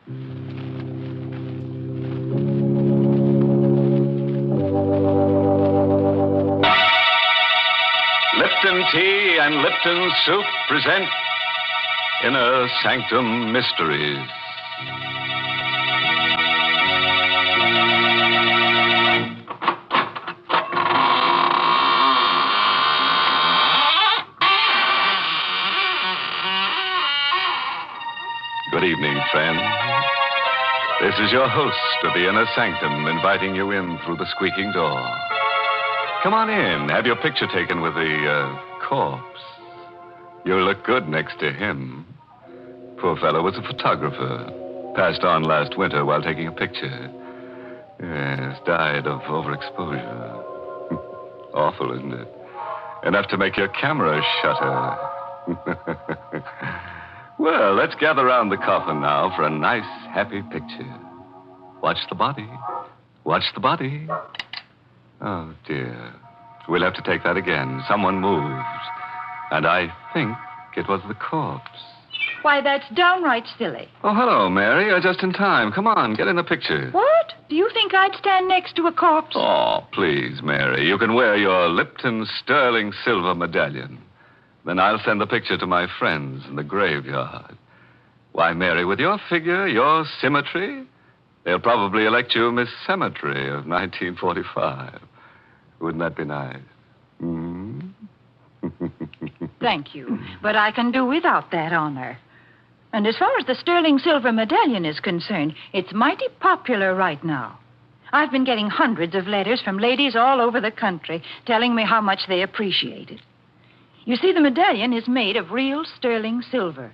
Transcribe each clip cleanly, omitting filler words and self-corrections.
Lipton Tea and Lipton Soup present Inner Sanctum Mysteries. Good evening, friend. This is your host of the Inner Sanctum inviting you in through the squeaking door. Come on in. Have your picture taken with the corpse. You'll look good next to him. Poor fellow was a photographer. Passed on last winter while taking a picture. Yes, died of overexposure. Awful, isn't it? Enough to make your camera shutter. Well, let's gather around the coffin now for a nice, happy picture. Watch the body. Watch the body. Oh, dear. We'll have to take that again. Someone moved. And I think it was the corpse. Why, that's downright silly. Oh, hello, Mary. You're just in time. Come on, get in the picture. What? Do you think I'd stand next to a corpse? Oh, please, Mary. You can wear your Lipton sterling silver medallion. Then I'll send the picture to my friends in the graveyard. Why, Mary, with your figure, your symmetry, they'll probably elect you Miss Cemetery of 1945. Wouldn't that be nice? Mm-hmm. Thank you, but I can do without that honor. And as far as the sterling silver medallion is concerned, it's mighty popular right now. I've been getting hundreds of letters from ladies all over the country telling me how much they appreciate it. You see, the medallion is made of real sterling silver.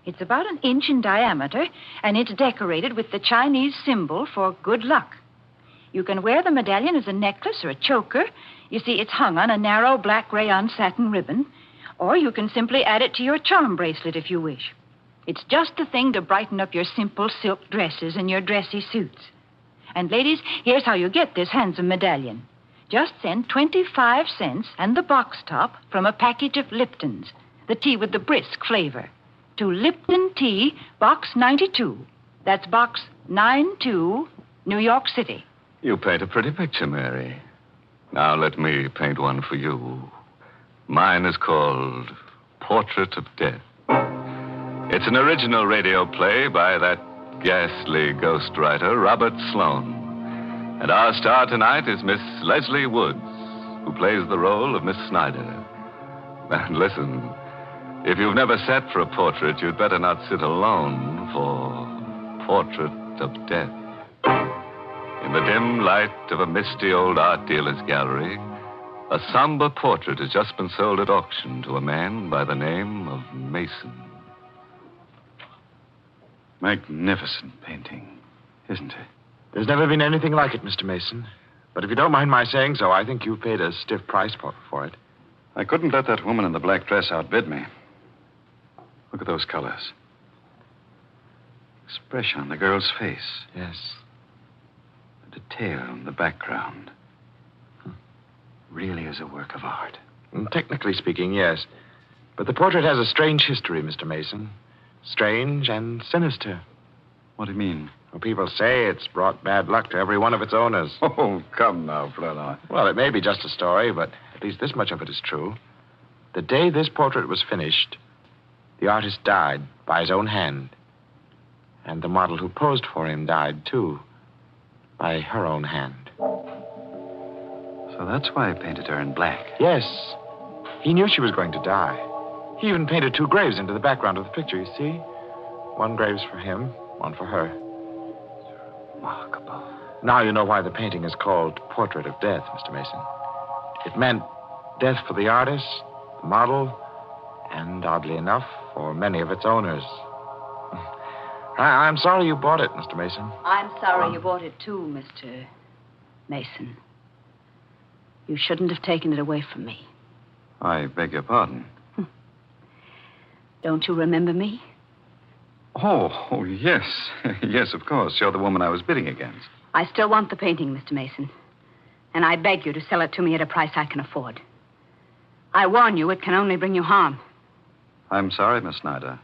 It's about 1 inch in diameter, and it's decorated with the Chinese symbol for good luck. You can wear the medallion as a necklace or a choker. You see, it's hung on a narrow black rayon satin ribbon. Or you can simply add it to your charm bracelet if you wish. It's just the thing to brighten up your simple silk dresses and your dressy suits. And ladies, here's how you get this handsome medallion. Just send 25 cents and the box top from a package of Lipton's, the tea with the brisk flavor, to Lipton Tea, Box 92. That's Box 92, New York City. You paint a pretty picture, Mary. Now let me paint one for you. Mine is called Portrait of Death. It's an original radio play by that ghastly ghostwriter, Robert Sloane. And our star tonight is Miss Leslie Woods, who plays the role of Miss Snyder. And listen, if you've never sat for a portrait, you'd better not sit alone for Portrait of Death. In the dim light of a misty old art dealer's gallery, a somber portrait has just been sold at auction to a man by the name of Mason. Magnificent painting, isn't it? There's never been anything like it, Mr. Mason. But if you don't mind my saying so, I think you've paid a stiff price for it. I couldn't let that woman in the black dress outbid me. Look at those colors. Expression on the girl's face. Yes. The detail in the background. Really is a work of art. Technically speaking, yes. But the portrait has a strange history, Mr. Mason. Strange and sinister. What do you mean? Well, people say it's brought bad luck to every one of its owners. Oh, come now, Fleur. Well, it may be just a story, but at least this much of it is true. The day this portrait was finished, the artist died by his own hand. And the model who posed for him died, too, by her own hand. So that's why I painted her in black. Yes. He knew she was going to die. He even painted 2 graves into the background of the picture, you see? 1 grave's for him, 1 for her. Remarkable. Now you know why the painting is called Portrait of Death, Mr. Mason. It meant death for the artist, the model, and, oddly enough, for many of its owners. I'm sorry you bought it, Mr. Mason. I'm sorry you bought it too, Mr. Mason. You shouldn't have taken it away from me. I beg your pardon. Don't you remember me? Oh, yes. Yes, of course. You're the woman I was bidding against. I still want the painting, Mr. Mason. And I beg you to sell it to me at a price I can afford. I warn you, it can only bring you harm. I'm sorry, Miss Snyder.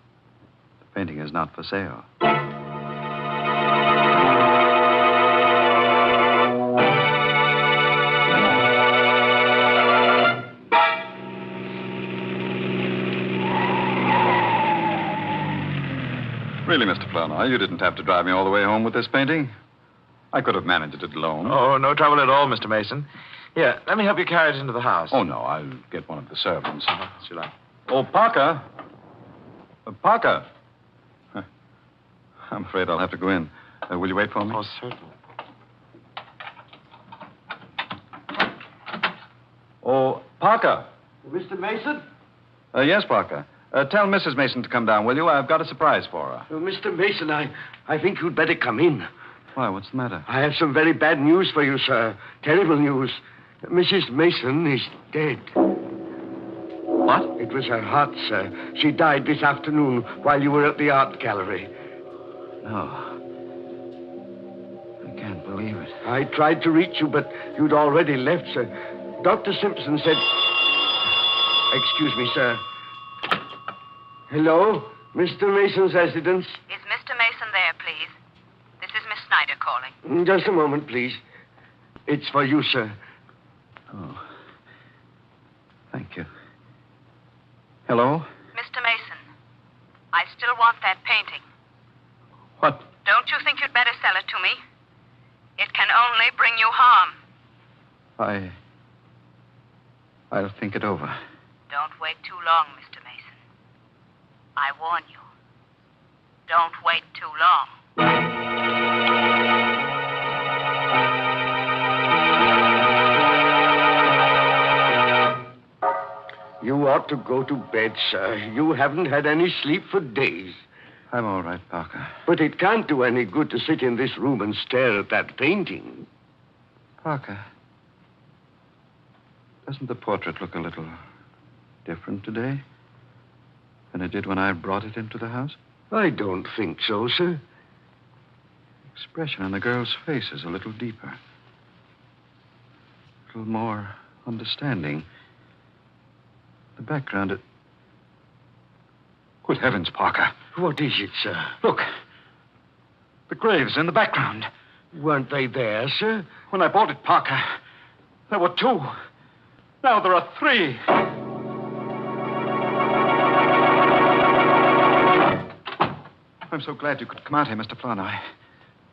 The painting is not for sale. Really, Mr. Flournoy, you didn't have to drive me all the way home with this painting. I could have managed it alone. Oh, no trouble at all, Mr. Mason. Here, let me help you carry it into the house. Oh, no, I'll get one of the servants. As you like. Oh, Parker. Parker. Huh. I'm afraid I'll have to go in. Will you wait for me? Oh, certainly. Oh, Parker. Mr. Mason? Yes, Parker. Tell Mrs. Mason to come down, will you? I've got a surprise for her. Oh, Mr. Mason, I think you'd better come in. Why, what's the matter? I have some very bad news for you, sir. Terrible news. Mrs. Mason is dead. What? It was her heart, sir. She died this afternoon while you were at the art gallery. No. I can't believe it. I tried to reach you, but you'd already left, sir. Dr. Simpson said... Excuse me, sir. Hello? Mr. Mason's residence? Is Mr. Mason there, please? This is Miss Snyder calling. Just a moment, please. It's for you, sir. Oh. Thank you. Hello? Mr. Mason, I still want that painting. What? Don't you think you'd better sell it to me? It can only bring you harm. I'll think it over. Don't wait too long, Mr. Mason. I warn you. Don't wait too long. You ought to go to bed, sir. You haven't had any sleep for days. I'm all right, Parker. But it can't do any good to sit in this room and stare at that painting. Parker, doesn't the portrait look a little different today than it did when I brought it into the house? I don't think so, sir. The expression on the girl's face is a little deeper. A little more understanding. The background, it... Good heavens, Parker. What is it, sir? Look. The graves in the background. Weren't they there, sir? When I bought it, Parker, there were 2. Now there are 3. I'm so glad you could come out here, Mr. Flournoy.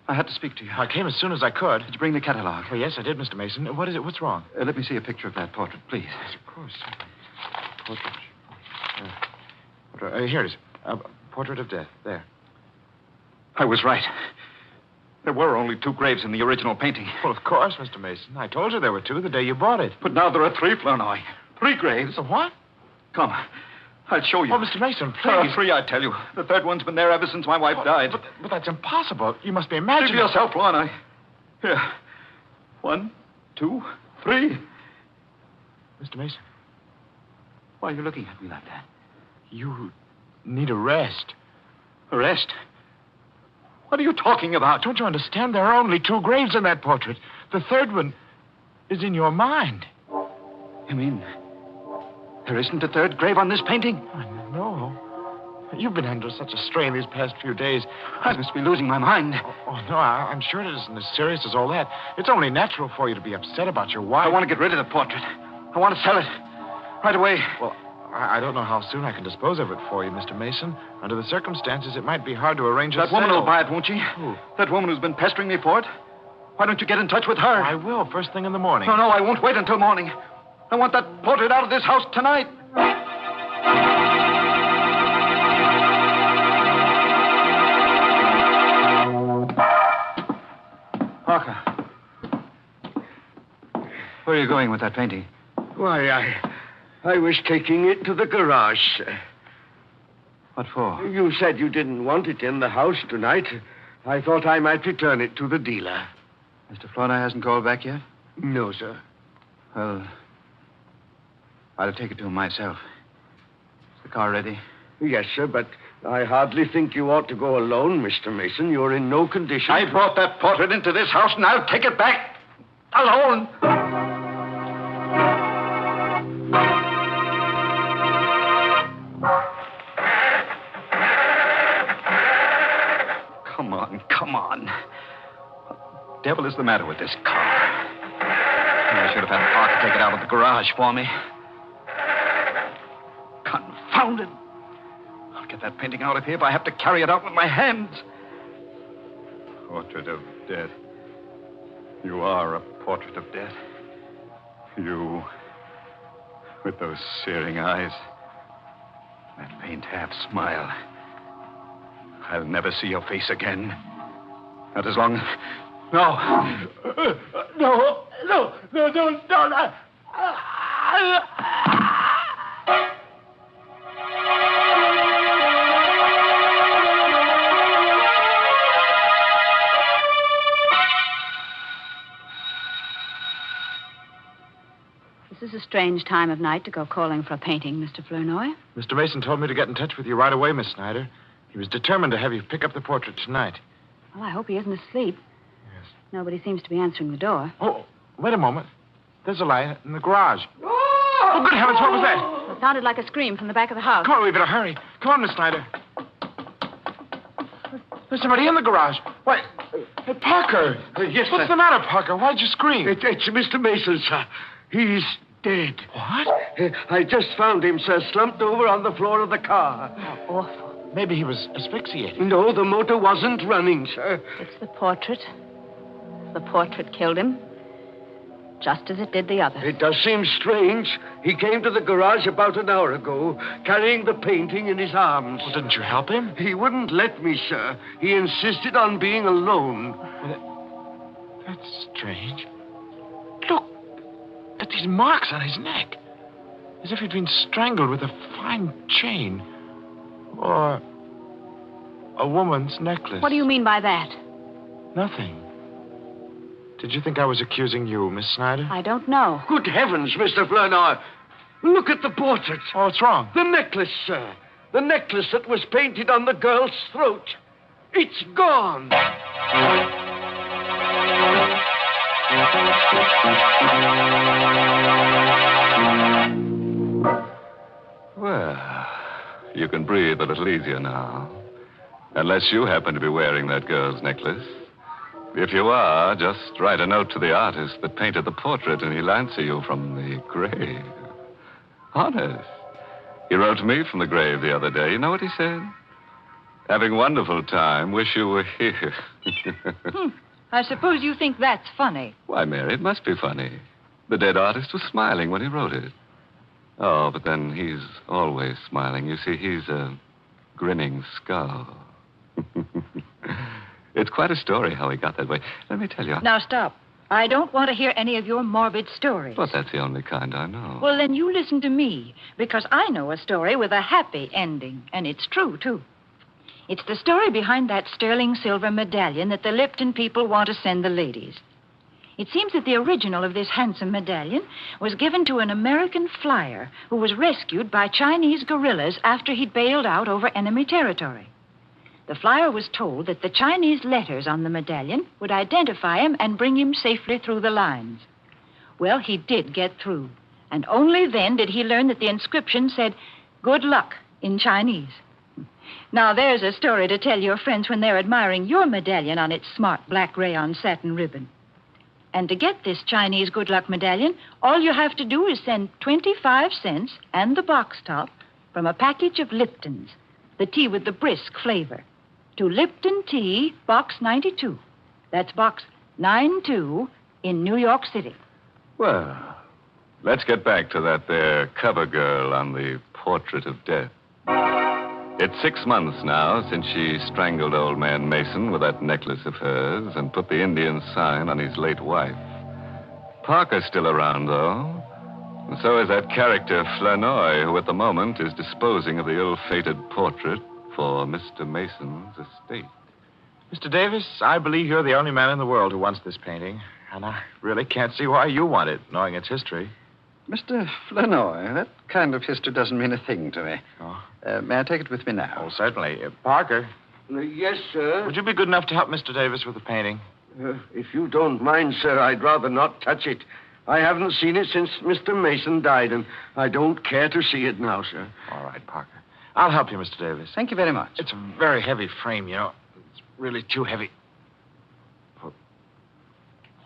I had to speak to you. I came as soon as I could. Did you bring the catalog? Oh, yes, I did, Mr. Mason. What is it? What's wrong? Let me see a picture of that portrait, please. Yes, of course. Portrait. Here it is. Portrait of death. There. I was right. There were only 2 graves in the original painting. Well, of course, Mr. Mason. I told you there were 2 the day you bought it. But now there are 3, Flournoy. 3 graves. So what? Come. I'll show you. Oh, Mr. Mason, please. There are 3, I tell you. The 3rd one's been there ever since my wife died. But that's impossible. You must be See imagining... for yourself, Flournoy. Here. 1, 2, 3. Mr. Mason, Why are you looking at me like that? you need a rest. Arrest? What are you talking about? Don't you understand? There are only 2 graves in that portrait. The 3rd one is in your mind. You mean there isn't a 3rd grave on this painting? No. You've been under such a strain these past few days. I must be losing my mind. Oh, no, I'm sure it isn't as serious as all that. It's only natural for you to be upset about your wife. I want to get rid of the portrait. I want to sell it. Right away. Well, I don't know how soon I can dispose of it for you, Mr. Mason. Under the circumstances, it might be hard to arrange a That woman sale. will buy it, won't she? Who? That woman who's been pestering me for it. Why don't you get in touch with her? I will, first thing in the morning. No, I won't wait until morning. I want that portrait out of this house tonight. Parker. Where are you going with that painting? Why, I was taking it to the garage, sir. What for? You said you didn't want it in the house tonight. I thought I might return it to the dealer. Mr. Flournoy hasn't called back yet? No, sir. Well, I'll take it to him myself. Is the car ready? Yes, sir, but I hardly think you ought to go alone, Mr. Mason. You're in no condition. I brought that portrait into this house, and I'll take it back. Alone. Come on. What the devil is the matter with this car? I should have had Parker take it out of the garage for me. Confound it. I'll get that painting out of here if I have to carry it out with my hands. Portrait of death. You are a portrait of death. You, with those searing eyes, that faint half smile. I'll never see your face again. Not as long as... No. No. This is a strange time of night to go calling for a painting, Mr. Flournoy. Mr. Mason told me to get in touch with you right away, Miss Snyder. He was determined to have you pick up the portrait tonight. Well, I hope he isn't asleep. Yes. Nobody seems to be answering the door. Oh, wait a moment. There's a light in the garage. Oh, good heavens, what was that? It sounded like a scream from the back of the house. Come on, we better hurry. Come on, Miss Snyder. There's somebody in the garage. Why, Parker. Yes, What's sir. the matter, Parker? Why'd you scream? It's Mr. Mason, sir. He's dead. What? I just found him, sir, slumped over on the floor of the car. How awful. Maybe he was asphyxiated. No, the motor wasn't running, sir. It's the portrait. The portrait killed him, just as it did the other. It does seem strange. He came to the garage about an hour ago, carrying the painting in his arms. Well, didn't you help him? He wouldn't let me, sir. He insisted on being alone. Well, that's strange. Look at these marks on his neck. As if he'd been strangled with a fine chain. Or a woman's necklace. What do you mean by that? Nothing. Did you think I was accusing you, Miss Snyder? I don't know. Good heavens, Mr. Flournoy. Look at the portrait. Oh, what's wrong? The necklace, sir. The necklace that was painted on the girl's throat. It's gone. Well, you can breathe a little easier now. Unless you happen to be wearing that girl's necklace. If you are, just write a note to the artist that painted the portrait and he'll answer you from the grave. Honest. He wrote to me from the grave the other day. You know what he said? Having wonderful time. Wish you were here. I suppose you think that's funny. Why, Mary, it must be funny. The dead artist was smiling when he wrote it. Oh, but then he's always smiling. You see, he's a grinning skull. It's quite a story how he got that way. Let me tell you. Now, stop. I don't want to hear any of your morbid stories. But that's the only kind I know. Well, then you listen to me, because I know a story with a happy ending, and it's true, too. It's the story behind that sterling silver medallion that the Lipton people want to send the ladies. It seems that the original of this handsome medallion was given to an American flyer who was rescued by Chinese guerrillas after he'd bailed out over enemy territory. The flyer was told that the Chinese letters on the medallion would identify him and bring him safely through the lines. Well, he did get through, and only then did he learn that the inscription said, "Good luck," in Chinese. Now, there's a story to tell your friends when they're admiring your medallion on its smart black rayon satin ribbon. And to get this Chinese good luck medallion, all you have to do is send 25 cents and the box top from a package of Lipton's, the tea with the brisk flavor, to Lipton Tea, Box 92. That's Box 92 in New York City. Well, let's get back to that there cover girl on the portrait of death. It's 6 months now since she strangled old man Mason with that necklace of hers and put the Indian sign on his late wife. Parker's still around, though. And so is that character Flournoy, who at the moment is disposing of the ill-fated portrait for Mr. Mason's estate. Mr. Davis, I believe you're the only man in the world who wants this painting. And I really can't see why you want it, knowing its history. Mr. Flournoy, that kind of history doesn't mean a thing to me. Oh. May I take it with me now? Oh, certainly. Parker, Yes, sir. would you be good enough to help Mr. Davis with the painting? If you don't mind, sir, I'd rather not touch it. I haven't seen it since Mr. Mason died, and I don't care to see it now, sir. All right, Parker. I'll help you, Mr. Davis. Thank you very much. It's a very heavy frame, you know. It's really too heavy.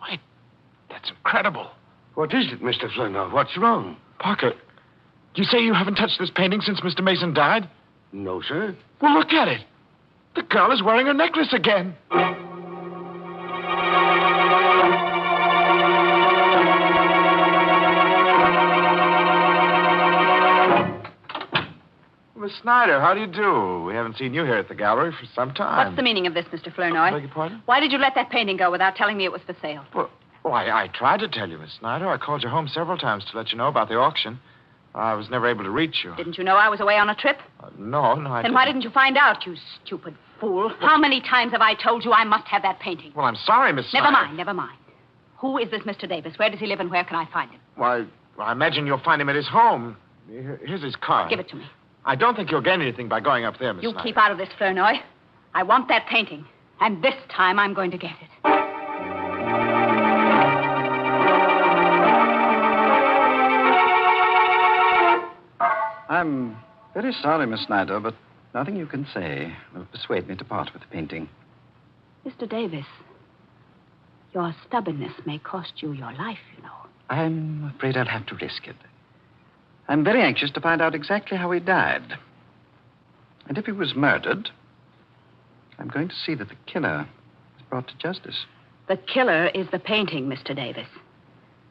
Wait, that's incredible. What is it, Mr. Flournoy? What's wrong? Parker, you say you haven't touched this painting since Mr. Mason died? No, sir. Well, look at it. The girl is wearing her necklace again. Miss Snyder, how do you do? We haven't seen you here at the gallery for some time. What's the meaning of this, Mr. I Flournoy? beg your pardon? Why did you let that painting go without telling me it was for sale? Well, I tried to tell you, Miss Snyder. I called you home several times to let you know about the auction. I was never able to reach you. Didn't you know I was away on a trip? No, I didn't. Then why didn't you find out, you stupid fool? How many times have I told you I must have that painting? Well, I'm sorry, Miss Snyder. Never mind. Who is this Mr. Davis? Where does he live and where can I find him? Why, I imagine you'll find him at his home. Here's his card. Give it to me. I don't think you'll gain anything by going up there, Miss You Snyder. keep out of this, Flournoy. I want that painting. And this time I'm going to get it. I'm very sorry, Miss Snyder, but nothing you can say will persuade me to part with the painting. Mr. Davis, your stubbornness may cost you your life, you know. I'm afraid I'll have to risk it. I'm very anxious to find out exactly how he died. And if he was murdered, I'm going to see that the killer is brought to justice. The killer is the painting, Mr. Davis.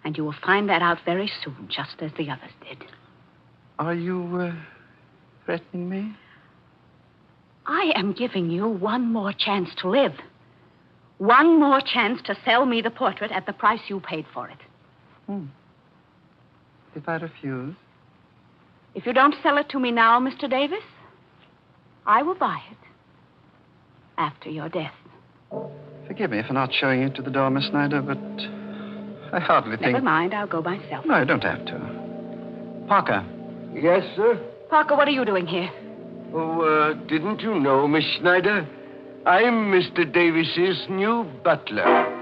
And you will find that out very soon, just as the others did. Are you threatening me? I am giving you one more chance to live. One more chance to sell me the portrait at the price you paid for it. If I refuse? If you don't sell it to me now, Mr. Davis, I will buy it after your death. Forgive me for not showing you to the door, Miss Snyder, but I hardly think... Never mind, I'll go myself. No, you don't have to. Parker. Yes, sir? Parker, what are you doing here? Oh, didn't you know, Miss Snyder? I'm Mr. Davis's new butler.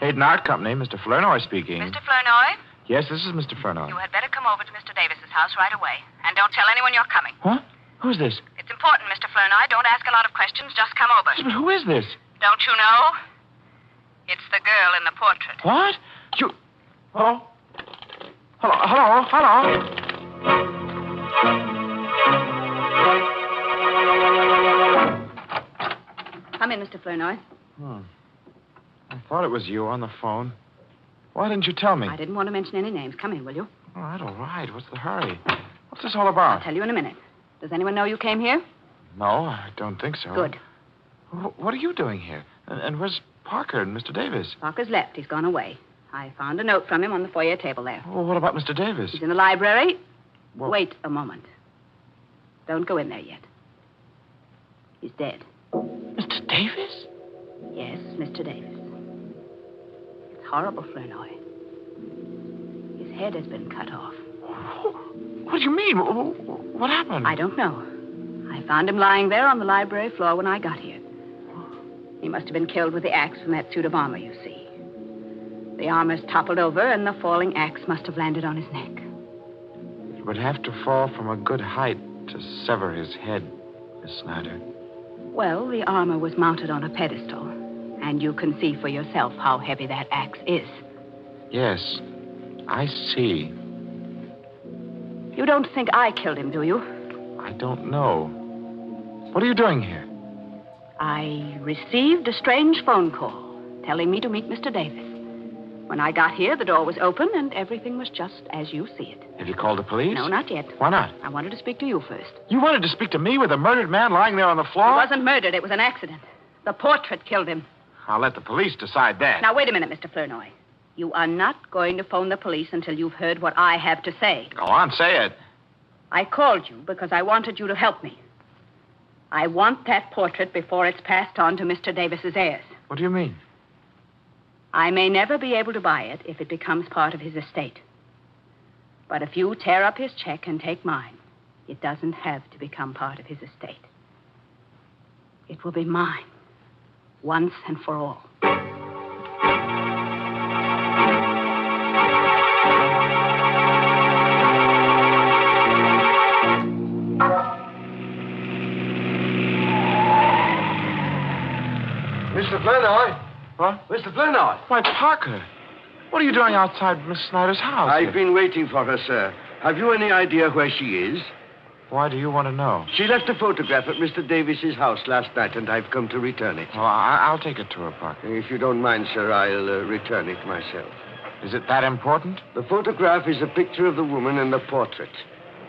Hayden Art Company, Mr. Flournoy speaking. Mr. Flournoy, Yes, this is Mr. Flournoy. you had better come over to Mr. Davis's house right away. And don't tell anyone you're coming. What? Who's this? It's important, Mr. Flournoy. Don't ask a lot of questions. Just come over. But who is this? Don't you know? It's the girl in the portrait. What? You... Hello? Hello? Come in, Mr. Flournoy. I thought it was you on the phone. Why didn't you tell me? I didn't want to mention any names. Come in, will you? All right. What's the hurry? What's this all about? I'll tell you in a minute. Does anyone know you came here? No, I don't think so. Good. What are you doing here? And where's Parker and Mr. Davis? Parker's left. He's gone away. I found a note from him on the foyer table there. Well, what about Mr. Davis? He's in the library. Well- Wait a moment. Don't go in there yet. He's dead. Mr. Davis? Yes, Mr. Davis. It's horrible, Flournoy. His head has been cut off. What do you mean? What happened? I don't know. I found him lying there on the library floor when I got here. He must have been killed with the axe from that suit of armor, you see. The armor's toppled over, and the falling axe must have landed on his neck. It would have to fall from a good height to sever his head, Miss Snyder. Well, the armor was mounted on a pedestal, and you can see for yourself how heavy that axe is. Yes, I see. You don't think I killed him, do you? I don't know. What are you doing here? I received a strange phone call telling me to meet Mr. Davis. When I got here, the door was open, and everything was just as you see it. Have you called the police? No, not yet. Why not? I wanted to speak to you first. You wanted to speak to me with a murdered man lying there on the floor? He wasn't murdered. It was an accident. The portrait killed him. I'll let the police decide that. Now, wait a minute, Mr. Flournoy. You are not going to phone the police until you've heard what I have to say. Go on, say it. I called you because I wanted you to help me. I want that portrait before it's passed on to Mr. Davis's heirs. What do you mean? I may never be able to buy it if it becomes part of his estate. But if you tear up his check and take mine, it doesn't have to become part of his estate. It will be mine, once and for all. Miss Mr. Flournoy. What? Mr. Flournoy. Why, Parker. What are you doing outside Miss Snyder's house? I've been waiting for her, sir. Have you any idea where she is? Why do you want to know? She left a photograph at Mr. Davis's house last night, and I've come to return it. Well, I'll take it to her, Parker. If you don't mind, sir, I'll return it myself. Is it that important? The photograph is a picture of the woman in the portrait.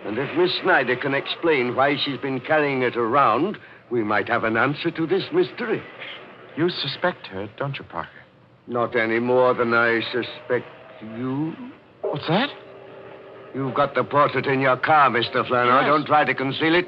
And if Miss Snyder can explain why she's been carrying it around, we might have an answer to this mystery. You suspect her, don't you, Parker? Not any more than I suspect you. What's that? You've got the portrait in your car, Mr. Flournoy. Yes. Don't try to conceal it.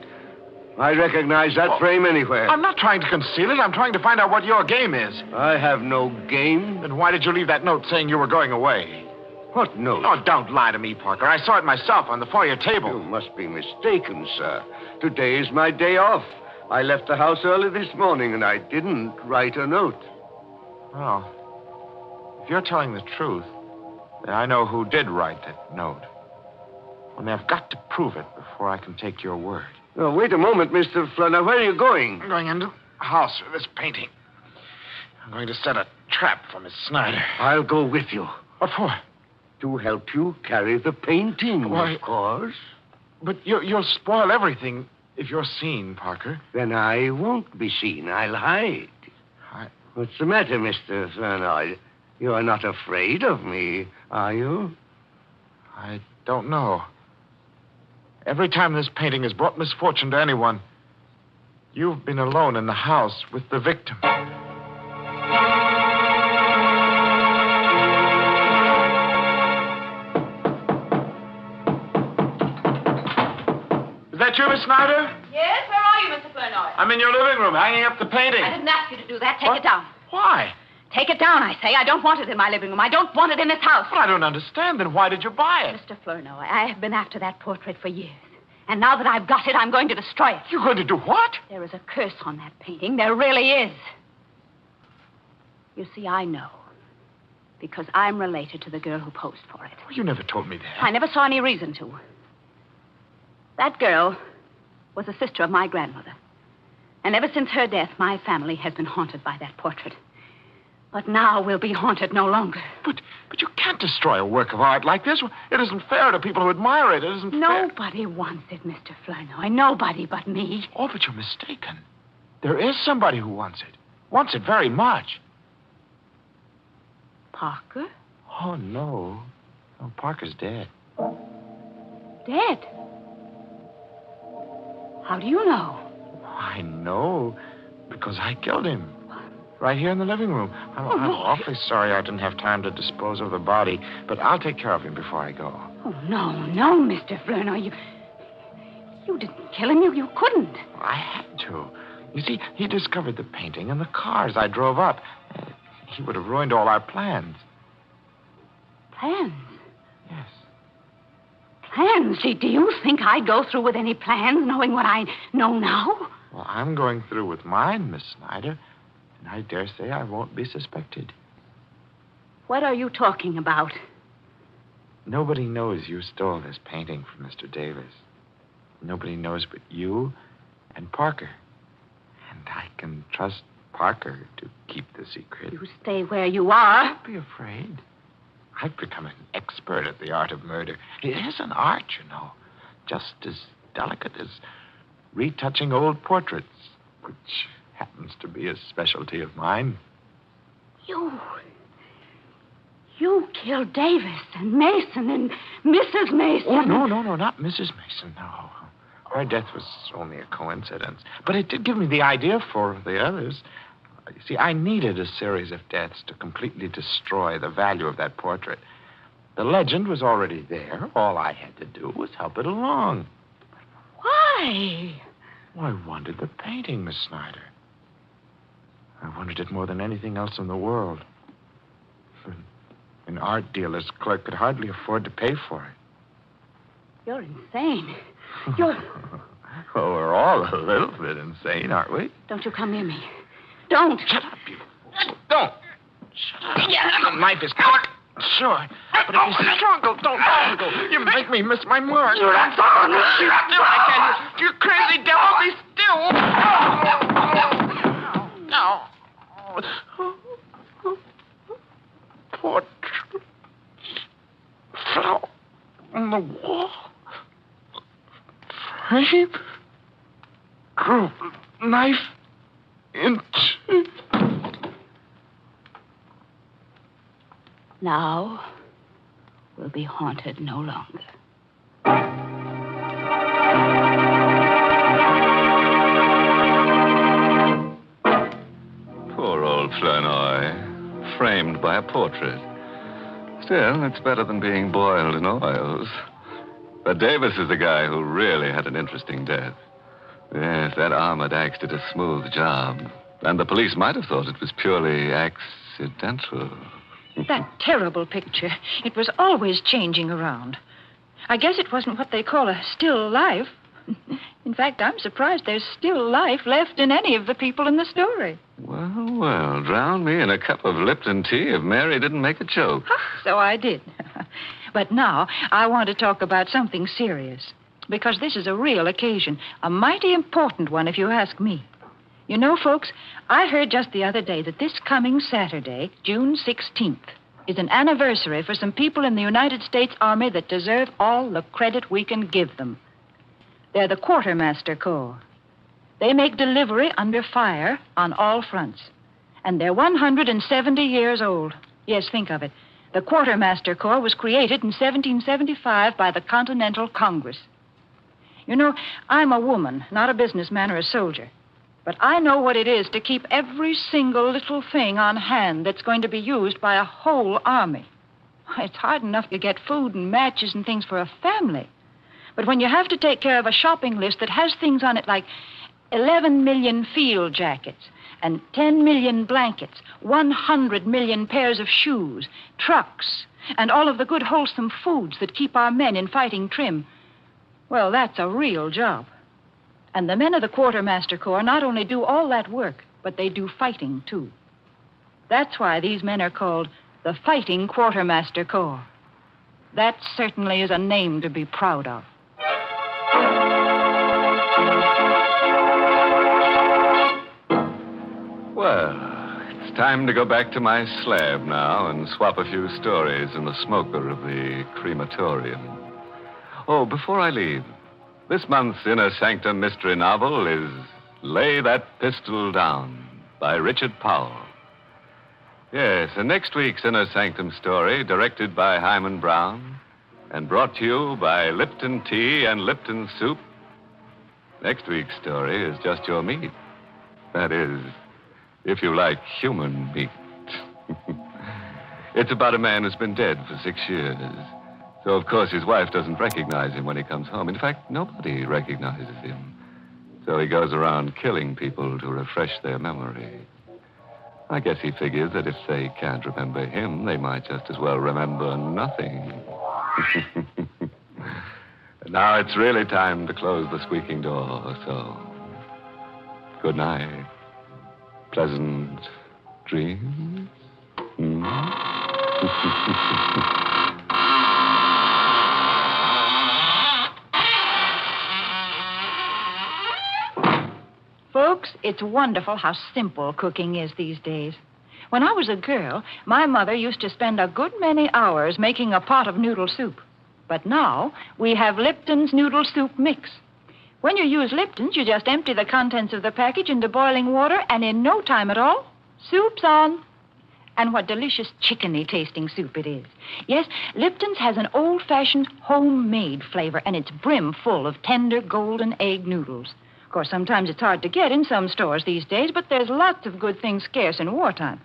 I recognize that frame anywhere. I'm not trying to conceal it. I'm trying to find out what your game is. I have no game. Then why did you leave that note saying you were going away? What note? Oh, don't lie to me, Parker. I saw it myself on the foyer table. You must be mistaken, sir. Today is my day off. I left the house early this morning, and I didn't write a note. Well, if you're telling the truth, then I know who did write that note. Only I've got to prove it before I can take your word. Oh, wait a moment, Mr. Flournoy. Where are you going? I'm going into a house for this painting. I'm going to set a trap for Miss Snyder. I'll go with you. What for? To help you carry the painting, Why- of course. But you'll spoil everything if you're seen, Parker. Then I won't be seen. I'll hide. What's the matter, Mr. Flournoy? You are not afraid of me, are you? I don't know. Every time this painting has brought misfortune to anyone, you've been alone in the house with the victim. Is that you, Miss Snyder? Yes, where are you, Mr. Flournoy? I'm in your living room, hanging up the painting. I didn't ask you to do that. Take What? it down. Why? Take it down, I say. I don't want it in my living room. I don't want it in this house. Well, I don't understand. Then why did you buy it? Mr. Flournoy, I have been after that portrait for years. And now that I've got it, I'm going to destroy it. You're going to do what? There is a curse on that painting. There really is. You see, I know. Because I'm related to the girl who posed for it. Well, you never told me that. I never saw any reason to. That girl was a sister of my grandmother. And ever since her death, my family has been haunted by that portrait. But now we'll be haunted no longer. But you can't destroy a work of art like this. It isn't fair to people who admire it. It isn't fair. Nobody wants it, Mr. Flournoy. Nobody but me. Oh, but you're mistaken. There is somebody who wants it. Wants it very much. Parker? Oh, no. No, Parker's dead. Dead? How do you know? I know because I killed him. Right here in the living room. I'm awfully sorry I didn't have time to dispose of the body, but I'll take care of him before I go. Oh, no, Mr. Flournoy. You didn't kill him. You couldn't. I had to. You see, he discovered the painting and the cars I drove up. He would have ruined all our plans. Plans? Yes. Plans? Do you think I'd go through with any plans knowing what I know now? Well, I'm going through with mine, Miss Snyder. And I dare say I won't be suspected. What are you talking about? Nobody knows you stole this painting from Mr. Davis. Nobody knows but you and Parker. And I can trust Parker to keep the secret. You stay where you are. Don't be afraid. I've become an expert at the art of murder. It is an art, you know. Just as delicate as retouching old portraits, which happens to be a specialty of mine. You killed Davis and Mason and Mrs. Mason. Oh, no, not Mrs. Mason, no. Her death was only a coincidence. But it did give me the idea for the others. You see, I needed a series of deaths to completely destroy the value of that portrait. The legend was already there. All I had to do was help it along. Why? Well, I wanted the painting, Miss Snyder. I wanted it more than anything else in the world. An art dealer's clerk could hardly afford to pay for it. You're insane. Well, we're all a little bit insane, aren't we? Don't you come near me. Don't. Shut up, you fool. Don't. Shut up. The knife is cut. Sure. But if you struggle, don't struggle. You make me miss my mark. You're not going. I can't. You crazy devil, be still. No. the wall. Frame. Drew knife into... Now we'll be haunted no longer. Poor old Flournoy, framed by a portrait. Still, it's better than being boiled in oils. But Davis is the guy who really had an interesting death. Yes, that armored axe did a smooth job. And the police might have thought it was purely accidental. That terrible picture. It was always changing around. I guess it wasn't what they call a still life. In fact, I'm surprised there's still life left in any of the people in the story. Well, drown me in a cup of Lipton tea if Mary didn't make a joke. So I did. But now I want to talk about something serious. Because this is a real occasion. A mighty important one, if you ask me. You know, folks, I heard just the other day that this coming Saturday, June 16th, is an anniversary for some people in the United States Army that deserve all the credit we can give them. They're the Quartermaster Corps. They make delivery under fire on all fronts. And they're 170 years old. Yes, think of it. The Quartermaster Corps was created in 1775 by the Continental Congress. You know, I'm a woman, not a businessman or a soldier. But I know what it is to keep every single little thing on hand that's going to be used by a whole army. It's hard enough to get food and matches and things for a family. But when you have to take care of a shopping list that has things on it like 11 million field jackets and 10 million blankets, 100 million pairs of shoes, trucks, and all of the good wholesome foods that keep our men in fighting trim, well, that's a real job. And the men of the Quartermaster Corps not only do all that work, but they do fighting, too. That's why these men are called the Fighting Quartermaster Corps. That certainly is a name to be proud of. Well, it's time to go back to my slab now and swap a few stories in the smoker of the crematorium. Oh, before I leave, this month's Inner Sanctum mystery novel is Lay That Pistol Down by Richard Powell. Yes, and next week's Inner Sanctum story, directed by Hyman Brown and brought to you by Lipton Tea and Lipton Soup. Next week's story is just your meat. That is, if you like human meat. It's about a man who's been dead for 6 years. So, of course, his wife doesn't recognize him when he comes home. In fact, nobody recognizes him. So he goes around killing people to refresh their memory. I guess he figures that if they can't remember him, they might just as well remember nothing. Now it's really time to close the squeaking door, so good night. Pleasant dreams. Folks, it's wonderful how simple cooking is these days. When I was a girl, my mother used to spend a good many hours making a pot of noodle soup. But now we have Lipton's noodle soup mix. When you use Lipton's, you just empty the contents of the package into boiling water, and in no time at all, soup's on. And what delicious chickeny tasting soup it is. Yes, Lipton's has an old-fashioned homemade flavor, and it's brim full of tender golden egg noodles. Of course, sometimes it's hard to get in some stores these days, but there's lots of good things scarce in wartime.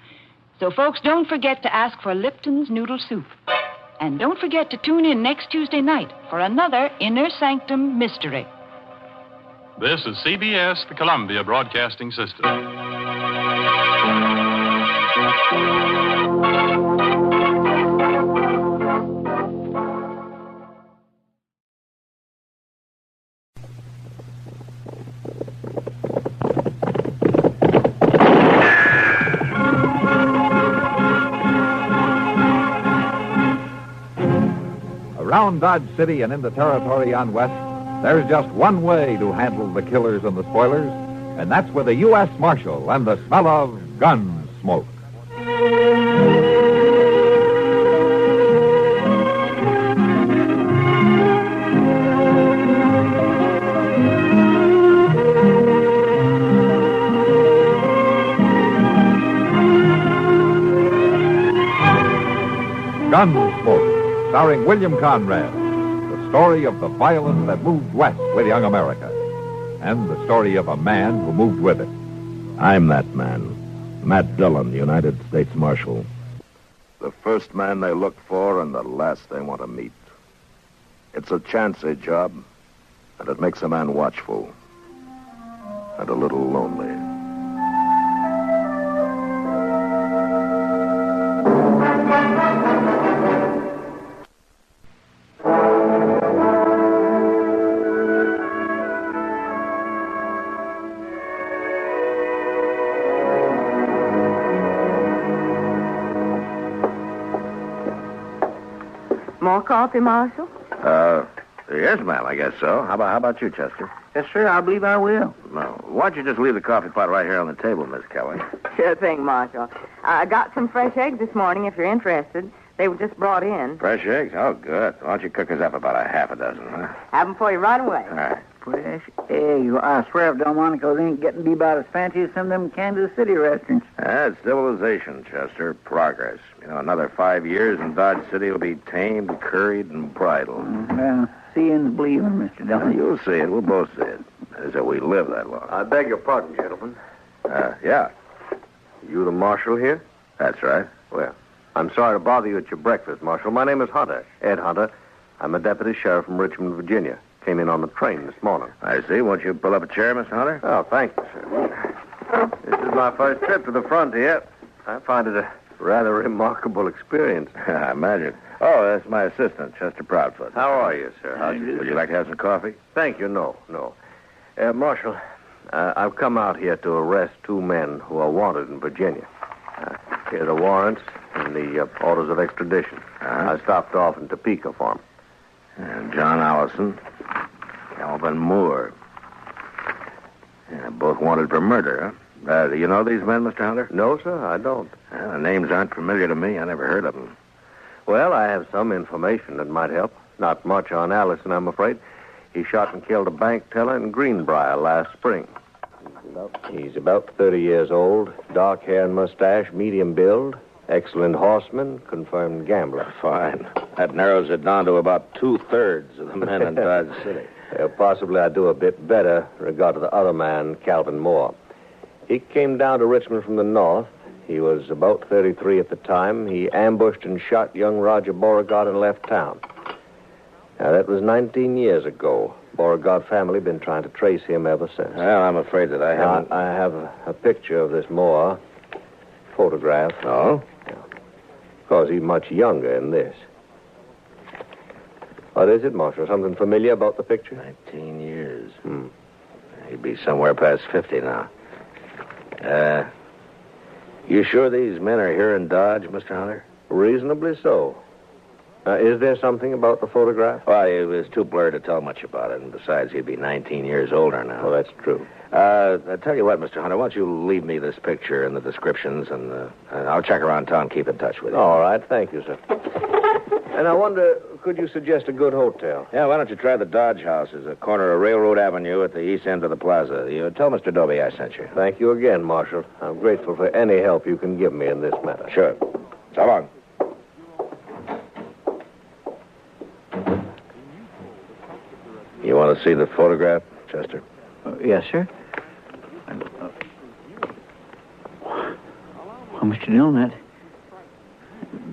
So, folks, don't forget to ask for Lipton's noodle soup. And don't forget to tune in next Tuesday night for another Inner Sanctum mystery. This is CBS, the Columbia Broadcasting System. Around Dodge City and in the territory on West, there's just one way to handle the killers and the spoilers, and that's with a U.S. Marshal and the smell of Gunsmoke. Gunsmoke, starring William Conrad. The story of the violence that moved west with young America. And the story of a man who moved with it. I'm that man. Matt Dillon, United States Marshal. The first man they look for and the last they want to meet. It's a chancy job, and it makes a man watchful and a little lonely. More coffee, Marshal? Yes, ma'am, I guess so. How about you, Chester? Yes, sir, I believe I will. No. Why don't you just leave the coffee pot right here on the table, Miss Kelly? Sure thing, Marshal. I got some fresh eggs this morning, if you're interested. They were just brought in. Fresh eggs? Oh, good. Why don't you cook us up about a half a dozen, huh? Have them for you right away. All right. Fresh eggs. I swear if Delmonico's ain't getting to be about as fancy as some of them Kansas City restaurants. That's civilization, Chester. Progress. Another 5 years and Dodge City will be tamed, curried, and bridled. Well, seeing's believing, Mr. Dillon. You'll see it. We'll both see it. That is, if we live that long. I beg your pardon, gentlemen. Yeah. You the marshal here? That's right. Well, I'm sorry to bother you at your breakfast, Marshal. My name is Hunter, Ed Hunter. I'm a deputy sheriff from Richmond, Virginia. Came in on the train this morning. I see. Won't you pull up a chair, Mr. Hunter? Oh, thank you, sir. This is my first trip to the frontier. I find it a rather remarkable experience. I imagine. Oh, that's my assistant, Chester Proudfoot. How are you, sir? Would you like to have some coffee? Thank you. No. Marshal, I've come out here to arrest 2 men who are wanted in Virginia. Here are the warrants and the orders of extradition. I stopped off in Topeka for them. John Allison, Calvin Moore. Both wanted for murder, huh? Do you know these men, Mr. Hunter? No, sir, I don't. The names aren't familiar to me. I never heard of them. Well, I have some information that might help. Not much on Allison, I'm afraid. He shot and killed a bank teller in Greenbrier last spring. He's about 30 years old, dark hair and mustache, medium build, excellent horseman, confirmed gambler. Fine. That narrows it down to about 2/3 of the men in Dodge City. Possibly I'd do a bit better in regard to the other man, Calvin Moore. He came down to Richmond from the north. He was about 33 at the time. He ambushed and shot young Roger Beauregard and left town. Now, that was 19 years ago. Beauregard family been trying to trace him ever since. Well, I'm afraid that I haven't... I have a picture of this Moore. Photograph. Oh? Yeah. Of course, he's much younger in this. What is it, Marshal? Something familiar about the picture? 19 years. He'd be somewhere past 50 now. You sure these men are here in Dodge, Mr. Hunter? Reasonably so. Is there something about the photograph? Well, it was too blurred to tell much about it, and besides, he'd be 19 years older now. Well, that's true. I tell you what, Mr. Hunter, why don't you leave me this picture and the descriptions, and I'll check around town, keep in touch with you. All right, thank you, sir. And I wonder, could you suggest a good hotel? Yeah, why don't you try the Dodge House? It's a corner of Railroad Avenue at the east end of the plaza. You tell Mr. Dobie I sent you. Thank you again, Marshal. I'm grateful for any help you can give me in this matter. Sure. So long. You want to see the photograph, Chester? Yes, sir. Well, Mr. Dillon,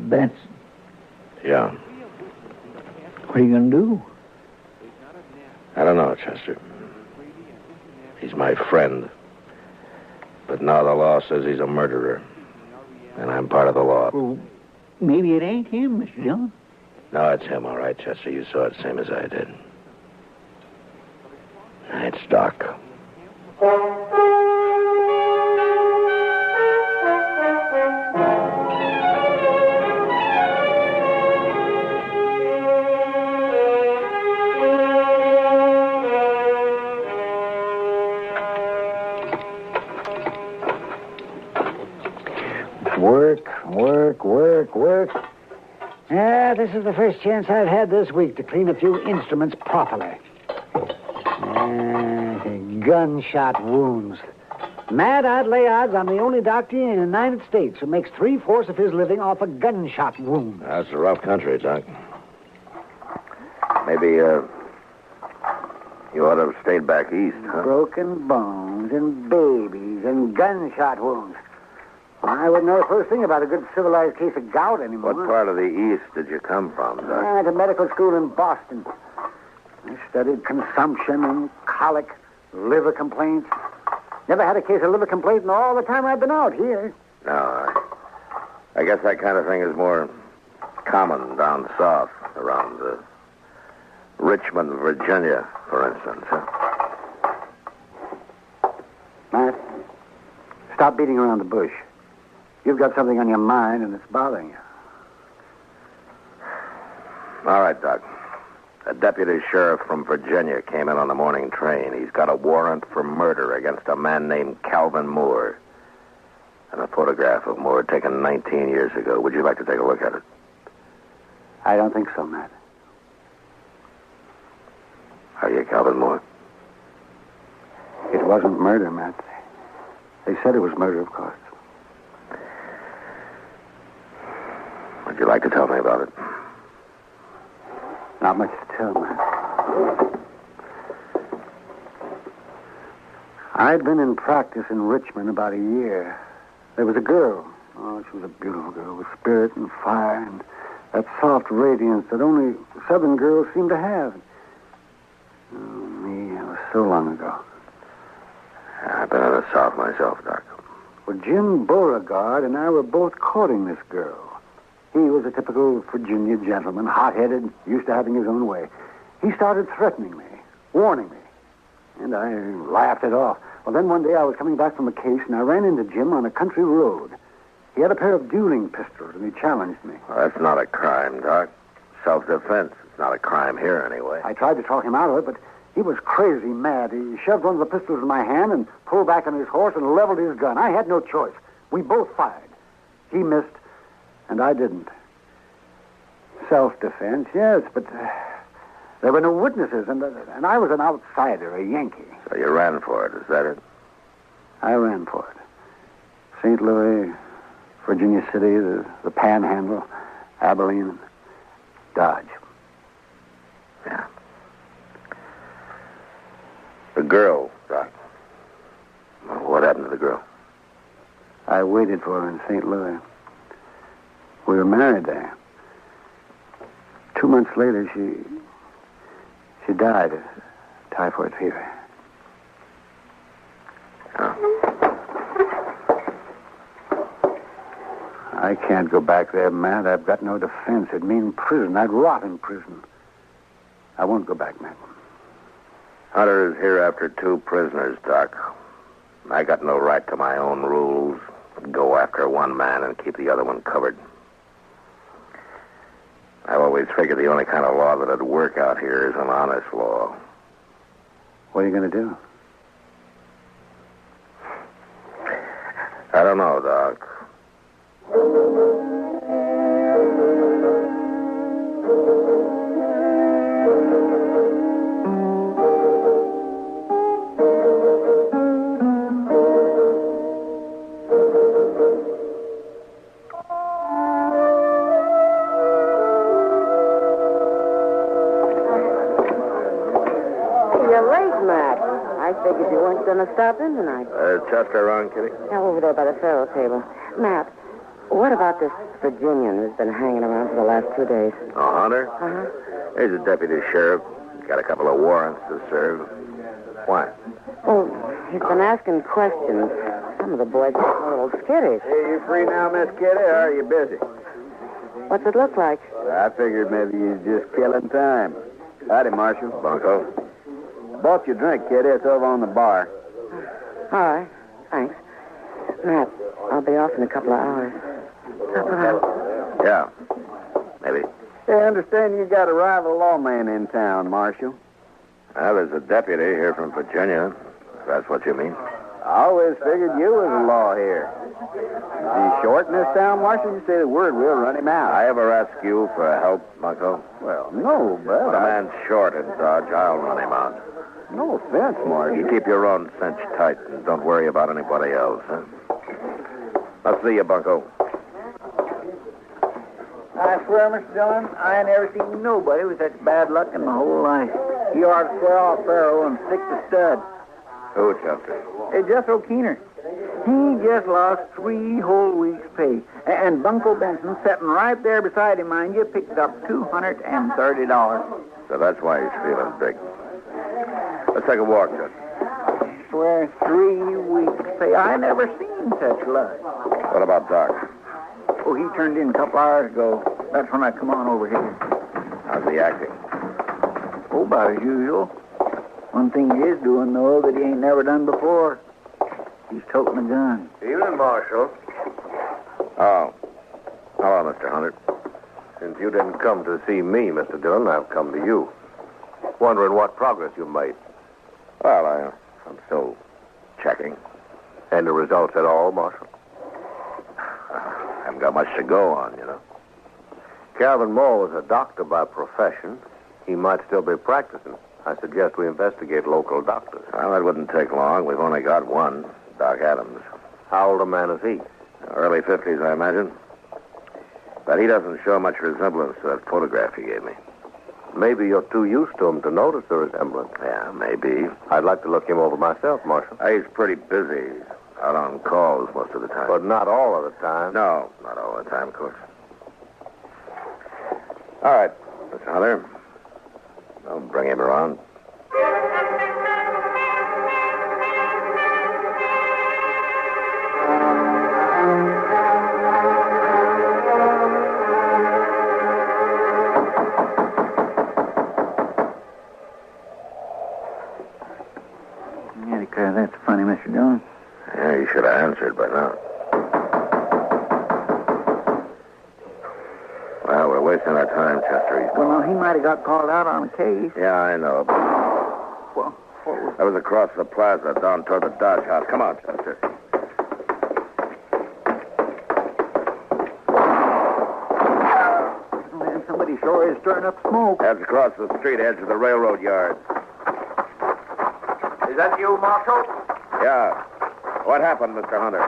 that's... Yeah. What are you going to do? I don't know, Chester. He's my friend. But now the law says he's a murderer. And I'm part of the law. Well, maybe it ain't him, Mr. Dillon. No, it's him, all right, Chester. You saw it same as I did. It's Doc. Work. This is the first chance I've had this week to clean a few instruments properly. Gunshot wounds. Matt, I'd lay odds I'm the only doctor in the United States who makes 3/4 of his living off a gunshot wound. That's a rough country, Doc. Maybe, you ought to have stayed back east, huh? Broken bones and babies and gunshot wounds. I wouldn't know the first thing about a good civilized case of gout anymore. What part of the east did you come from, Doc? I went to medical school in Boston. I studied consumption and colic, liver complaints. Never had a case of liver complaint in all the time I've been out here. No, I guess that kind of thing is more common down south, around Richmond, Virginia, for instance, huh? Matt, stop beating around the bush. You've got something on your mind, and it's bothering you. All right, Doc. A deputy sheriff from Virginia came in on the morning train. He's got a warrant for murder against a man named Calvin Moore. And a photograph of Moore taken 19 years ago. Would you like to take a look at it? I don't think so, Matt. Are you Calvin Moore? It wasn't murder, Matt. They said it was murder, of course. Would you like to tell me about it? Not much to tell, Matt. I'd been in practice in Richmond about a year. There was a girl. Oh, she was a beautiful girl with spirit and fire and that soft radiance that only Southern girls seem to have. Oh, me, it was so long ago. I've been in the South myself, Doc. Well, Jim Beauregard and I were both courting this girl. He was a typical Virginia gentleman, hot-headed, used to having his own way. He started threatening me, warning me, and I laughed it off. Well, then one day I was coming back from a case, and I ran into Jim on a country road. He had a pair of dueling pistols, and he challenged me. Well, that's not a crime, Doc. Self-defense. It's not a crime here, anyway. I tried to talk him out of it, but he was crazy mad. He shoved one of the pistols in my hand and pulled back on his horse and leveled his gun. I had no choice. We both fired. He missed, and I didn't. Self-defense, yes, but there were no witnesses, and I was an outsider, a Yankee. So you ran for it, is that it? I ran for it. St. Louis, Virginia City, the Panhandle, Abilene, Dodge. Yeah. The girl, Doc. What happened to the girl? I waited for her in St. Louis. We were married there. 2 months later, she died of typhoid fever. Oh. I can't go back there, Matt. I've got no defense. It'd mean prison. I'd rot in prison. I won't go back, Matt. Hunter is here after 2 prisoners, Doc. I got no right to my own rules. Go after one man and keep the other one covered. I've always figured the only kind of law that'd work out here is an honest law. What are you going to do? I don't know, Doc. Figured you weren't going to stop in tonight. Chester around, Kitty? Yeah, over there by the faro table. Matt, what about this Virginian who's been hanging around for the last 2 days? Oh, Hunter? Uh-huh. He's a deputy sheriff. He's got a couple of warrants to serve. Why? Oh, he's been asking questions. Some of the boys are a little skittish. Hey, you free now, Miss Kitty, or are you busy? What's it look like? I figured maybe you're just killing time. Howdy, Marshal. Bunko. Bought you a drink, Kitty. It's over on the bar. All right. Thanks. Matt, I'll be off in a couple of hours. Up around. Yeah. Maybe. Hey, I understand you got a rival lawman in town, Marshal. There's a deputy here from Virginia, if that's what you mean. I always figured you was the law here. Is he short in this town, Marshal? You say the word, we'll run him out. I ever ask you for help, Bunko? Well, no, but When a man's short in Dodge, I'll run him out. No offense, Mark. You keep your own cinch tight and don't worry about anybody else, huh? I'll see you, Bunko. I swear, Mr. Dillon, I ain't never seen nobody with such bad luck in my whole life. He ought to swear off Pharaoh and stick to stud. Who, Chester? Hey, Jethro Keener. He just lost 3 whole weeks' pay. And Bunko Benson, sitting right there beside him, mind you, picked up $230. So that's why he's feeling big. Let's take a walk, Chester. I swear, 3 weeks' pay. I never seen such luck. What about Doc? Oh, he turned in a couple hours ago. That's when I come on over here. How's he acting? Oh, about as usual. One thing he is doing, though, that he ain't never done before. He's toting a gun. Evening, Marshal. Oh. Hello, Mr. Hunter. Since you didn't come to see me, Mr. Dillon, I've come to you. Wondering what progress you've made. Well, I'm still checking. Any results at all, Marshal? Haven't got much to go on, you know. Calvin Moore was a doctor by profession. He might still be practicing. I suggest we investigate local doctors. Well, that wouldn't take long. We've only got one, Doc Adams. How old a man is he? Early 50s, I imagine. But he doesn't show much resemblance to that photograph you gave me. Maybe you're too used to him to notice the resemblance. Yeah, maybe. I'd like to look him over myself, Marshal. He's pretty busy. Out on calls most of the time. But not all of the time. No, not all the time, of course. All right, Mr. Hunter. I'll bring him around. Yeah, declare that's funny, Mr. Dillon. Yeah, you should have answered by now. Well, we're wasting our time, Chester. Well, no, he might have got called out on a case. Yeah, I know. But What was... I was across the plaza down toward the Dodge House. Come on, Chester. Man, somebody sure is stirring up smoke. That's across the street, edge of the railroad yard. Is that you, Marshal? Yeah. What happened, Mr. Hunter?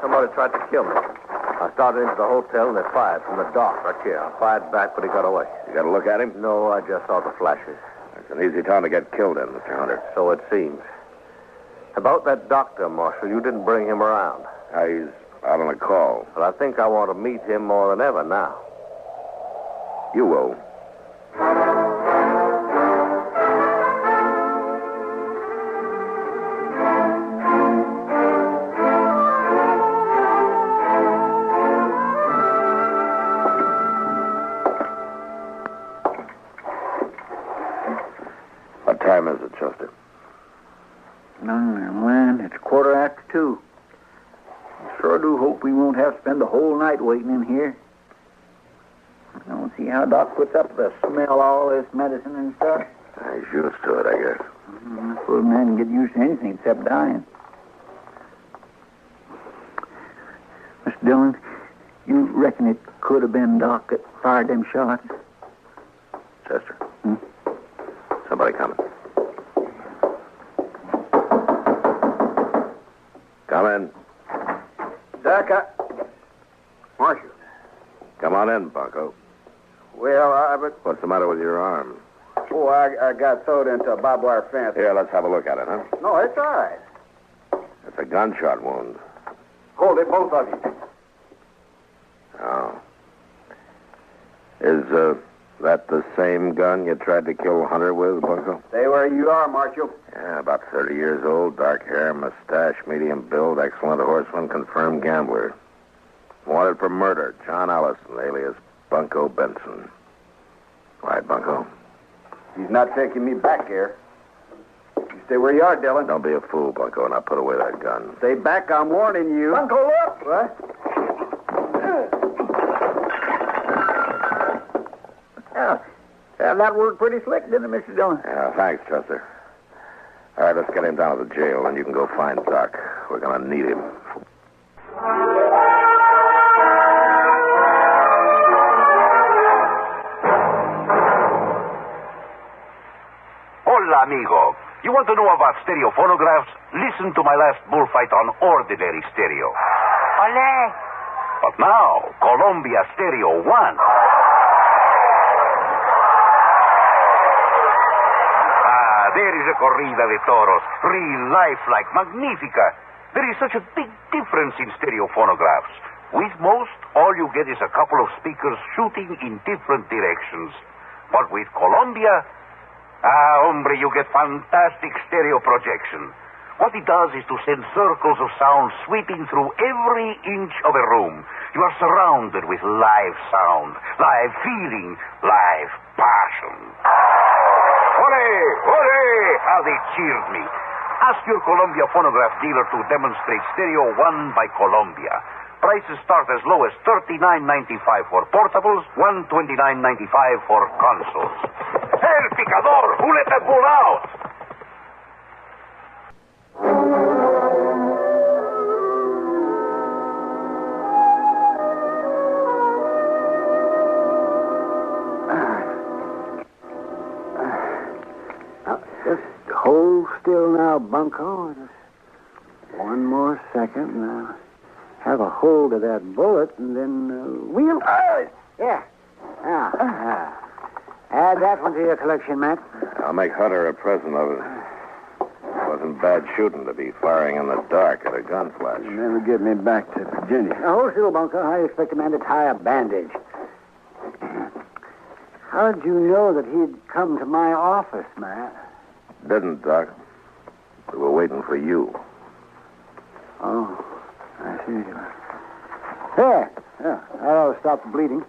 Somebody tried to kill me. I started into the hotel and they fired from the dock right here. I fired back, but he got away. You got a look at him? No, I just saw the flashes. It's an easy town to get killed in, Mr. Hunter. So it seems. About that doctor, Marshal, you didn't bring him around. He's out on a call. But I think I want to meet him more than ever now. You will. What time is it, Chester? No, man, it's 2:15. I sure do hope we won't have to spend the whole night waiting in here. I don't see how Doc puts up with the smell of all this medicine and stuff. He's used to it, I guess. I suppose a man can get used to anything except dying. Mr. Dillon, you reckon it could have been Doc that fired them shots? Chester. Somebody coming. Come in. Doc, Marshal. Come on in, Bunko. Well, What's the matter with your arm? Oh, I got sewed into a barbed wire fence. Here, let's have a look at it, huh? No, it's all right. It's a gunshot wound. Hold it, both of you. Oh. Is that the same gun you tried to kill Hunter with, Bunko? Stay where you are, Marshal. Yeah, about 30 years old, dark hair, mustache, medium build, excellent horseman, confirmed gambler. Wanted for murder, John Allison, alias Bunko Benson. Right, Bunko? He's not taking me back here. You stay where you are, Dillon. Don't be a fool, Bunko, and I'll put away that gun. Stay back, I'm warning you. Bunko, look! What? That worked pretty slick, didn't it, Mr. Dillon? Yeah, thanks, Chester. All right, let's get him down to the jail, and you can go find Doc. We're going to need him. Hola, amigo. You want to know about stereo phonographs? Listen to my last bullfight on ordinary stereo. Ole. But now, Columbia Stereo 1. There is a corrida de toros. Real lifelike, magnifica. There is such a big difference in stereo phonographs. With most, all you get is a couple of speakers shooting in different directions. But with Columbia, hombre, you get fantastic stereo projection. What it does is to send circles of sound sweeping through every inch of a room. You are surrounded with live sound, live feeling, live passion. Hooray! Hooray! How they cheered me. Ask your Columbia phonograph dealer to demonstrate Stereo 1 by Columbia. Prices start as low as $39.95 for portables, $129.95 for consoles. El Picador! Who let that bull out? Just hold still now, Bunko. Just one more second, and I'll have a hold of that bullet, and then wheel. Yeah. Now, add that one to your collection, Matt. I'll make Hunter a present of it. Wasn't bad shooting to be firing in the dark at a gun flash. You'll never get me back to Virginia. Now, hold still, Bunko. How do you expect a man to tie a bandage? How'd you know that he'd come to my office, Matt? Didn't, Doc. We were waiting for you. Oh, I see. There. Yeah, that'll stop the bleeding.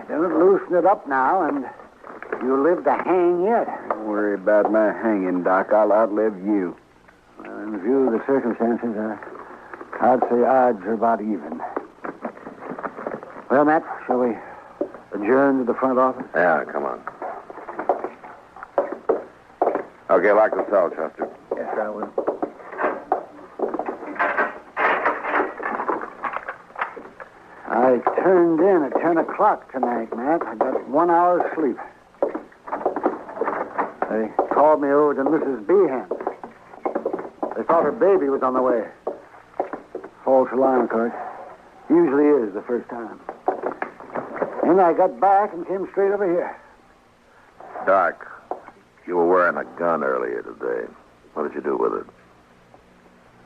Don't loosen it up now, and you'll live to hang yet. Don't worry about my hanging, Doc. I'll outlive you. Well, in view of the circumstances, I'd say odds are about even. Well, Matt, shall we adjourn to the front office? Yeah, come on. Okay, lock the cell, Chester. Yes, I will. I turned in at 10 o'clock tonight, Matt. I got 1 hour's sleep. They called me over to Mrs. Behan. They thought her baby was on the way. False alarm, of course. Usually is the first time. And I got back and came straight over here. Doc, you were wearing a gun earlier today. What did you do with it?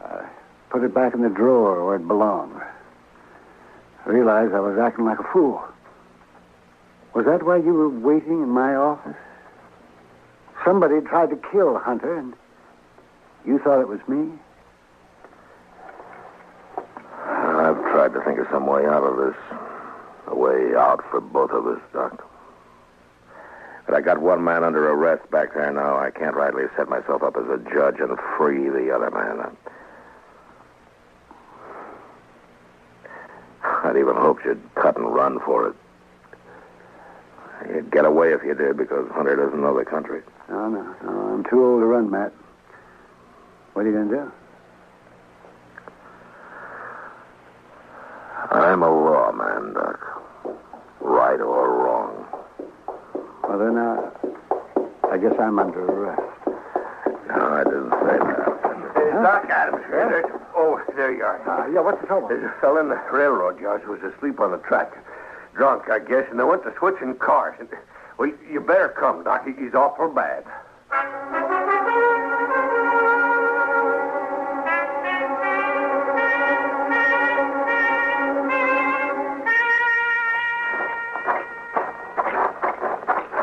I put it back in the drawer where it belonged. I realized I was acting like a fool. Was that why you were waiting in my office? Somebody tried to kill Hunter, and you thought it was me? I've tried to think of some way out of this. A way out for both of us, Doc. But I got one man under arrest back there now. I can't rightly set myself up as a judge and free the other man. I'd even hoped you'd cut and run for it. You'd get away if you did, because Hunter doesn't know the country. No, I'm too old to run, Matt. What are you going to do? I'm a lawman, Doc. Right or wrong. Well, then, I guess I'm under arrest. No, I didn't say that. Doc Adams here. Oh, there you are. Yeah, what's the trouble? There's a fellow in the railroad yard who was asleep on the track. Drunk, I guess, and they went to switching cars. Well, you better come, Doc. He's awful bad.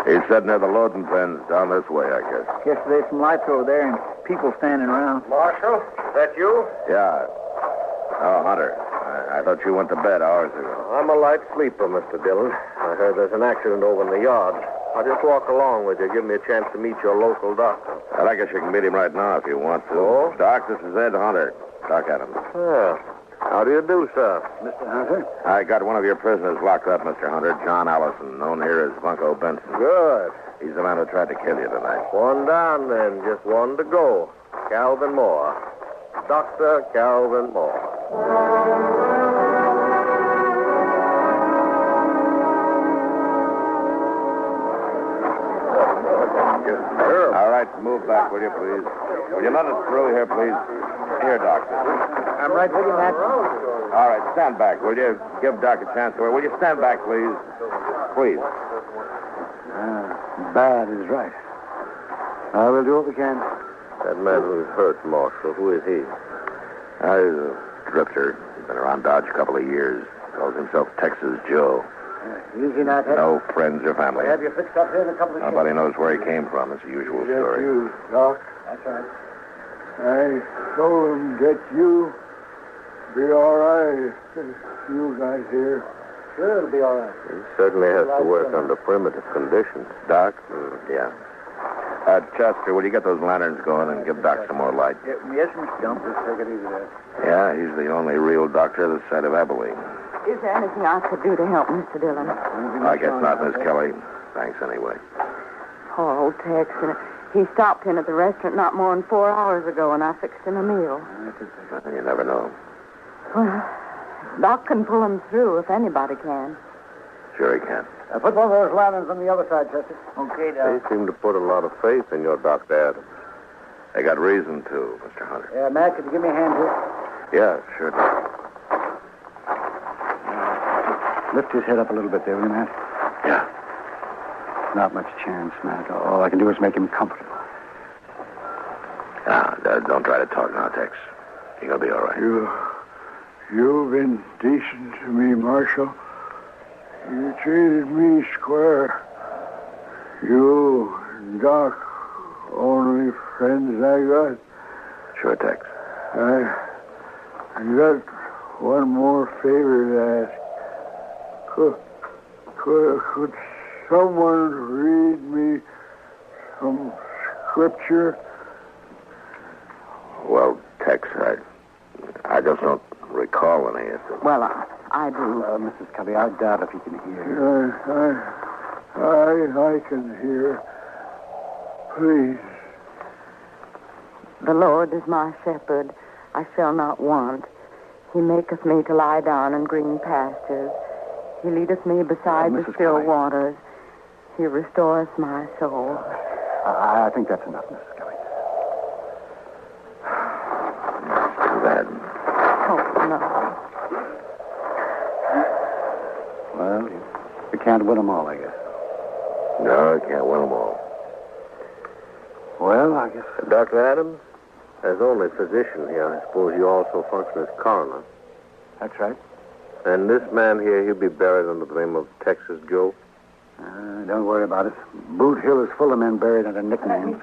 He's sitting near the loading pens down this way, I guess. Guess there's some lights over there and people standing around. Marshal, that you? Yeah. Oh, Hunter. I thought you went to bed hours ago. I'm a light sleeper, Mr. Dillon. I heard there's an accident over in the yard. I'll just walk along with you. Give me a chance to meet your local doctor. Well, I guess you can meet him right now if you want to. Oh? Doc, this is Ed Hunter. Doc Adams. Yeah. How do you do, sir? Mr. Hunter? I got one of your prisoners locked up, Mr. Hunter. John Allison, known here as Bunko Benson. Good. He's the man who tried to kill you tonight. One down, then. Just one to go. Calvin Moore. Dr. Calvin Moore. Sure. All right, move back, will you, please? Will you let us through here, please? Here, Doctor. I'm right with you, Matt. All right, stand back, will you? Give Doc a chance. Will you stand back, please? Please. Bad is right. We'll do what we can. That man who's hurt, Marshal, who is he? He's a drifter. He's been around Dodge a couple of years. Calls himself Texas Joe. Easy now, Ted. No friends or family. We'll have you fixed up here in a couple of Nobody knows where he came from. It's the usual story. You, Doc. That's right. I told him get you. Be all right. You guys here. Sure, it'll be all right. He certainly has to work under primitive conditions. Doc? Yeah. Chester, will you get those lanterns going and give Doc some more light? Yes, Mr. Gump. Just take it easy there. Yeah, he's the only real doctor this side of Abilene. Is there anything I could do to help Mr. Dillon? I guess not, Miss Kelly. Thanks anyway. Poor old Tex. He stopped in at the restaurant not more than 4 hours ago, and I fixed him a meal. You never know. Well, Doc can pull him through if anybody can. Sure he can. Put one of those lanterns on the other side, Chester. Okay, They Doc. seem to put a lot of faith in your Dr. Adams. They got reason to, Mr. Hunter. Yeah, Matt, could you give me a hand here? Yeah, sure, Doc. Lift his head up a little bit there, will you, Matt? Yeah. Not much chance, Matt. All I can do is make him comfortable. Don't try to talk now, Tex. You're going to be all right. You've been decent to me, Marshal. You treated me square. You and Doc, only friends I got. Sure, Tex. I got one more favor to ask. Could someone read me some scripture? Well, Tex, I just don't recall any of it. Well, I do. Mrs. Kelly, I doubt if he can hear. I can hear. Please. The Lord is my shepherd. I shall not want. He maketh me to lie down in green pastures. He leadeth me beside the still waters. He restoreth my soul. I think that's enough, Mrs. Kelly. Too bad. Oh, no. Well, you can't win them all, I guess. No, I can't win them all. Well, I guess... Dr. Adams, as only physician here, I suppose you also function as coroner. That's right. And this man here, he'll be buried under the name of Texas Joe? Don't worry about it. Boot Hill is full of men buried under nicknames.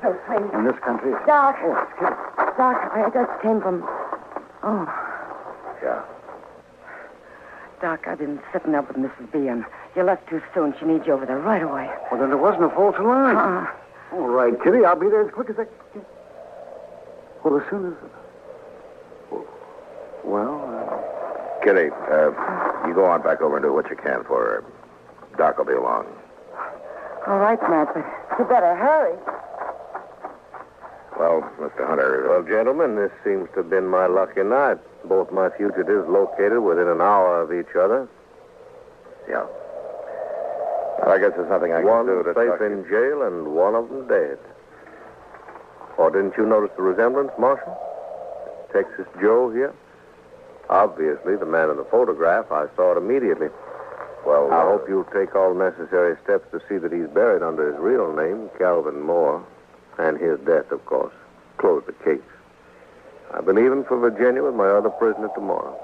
In this country... Doc. Oh, excuse me. Doc, I just came from... Oh. Yeah. Doc, I've been sitting up with Mrs. B, and you left too soon. She needs you over there right away. Well, then there wasn't a false alarm. All right, Kitty, I'll be there as quick as I can. Well, as soon as... Well, Kitty, you go on back over and do what you can for her. Doc will be along. All right, Matt, but you better hurry. Well, Mr. Hunter... Well, gentlemen, this seems to have been my lucky night. Both my fugitives located within an hour of each other. Yeah. Well, I guess there's nothing I can do to... One safe in jail and one of them dead. Or didn't you notice the resemblance, Marshal? Texas Joe here? Obviously, the man in the photograph, I saw it immediately. Well, I hope you'll take all necessary steps to see that he's buried under his real name, Calvin Moore, and his death, of course. Close the case. I'll be leaving for Virginia with my other prisoner tomorrow.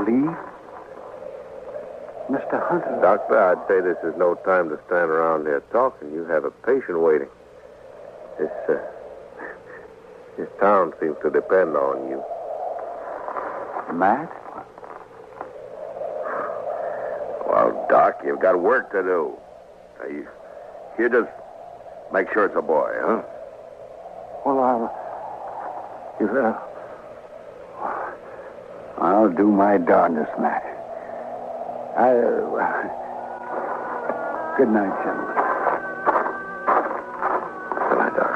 Leave? Mr. Hunter? Doctor, I'd say this is no time to stand around there talking. You have a patient waiting. This town seems to depend on you. Matt? Well, Doc, you've got work to do. You just make sure it's a boy, huh? Well, I'll do my darndest, Matt. Good night, gentlemen. Good night, Doc.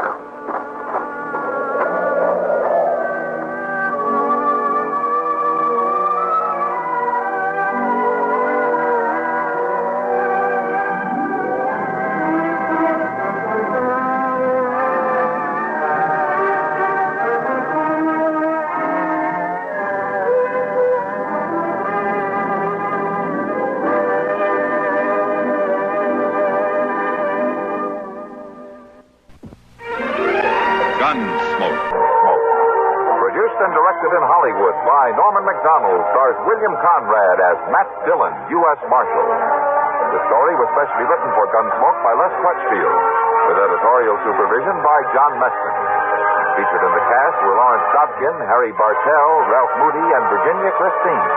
Norman Macdonald stars William Conrad as Matt Dillon, U.S. Marshal. The story was specially written for Gunsmoke by Les Crutchfield, with editorial supervision by John Meston. Featured in the cast were Lawrence Dobkin, Harry Bartell, Ralph Moody, and Virginia Christine.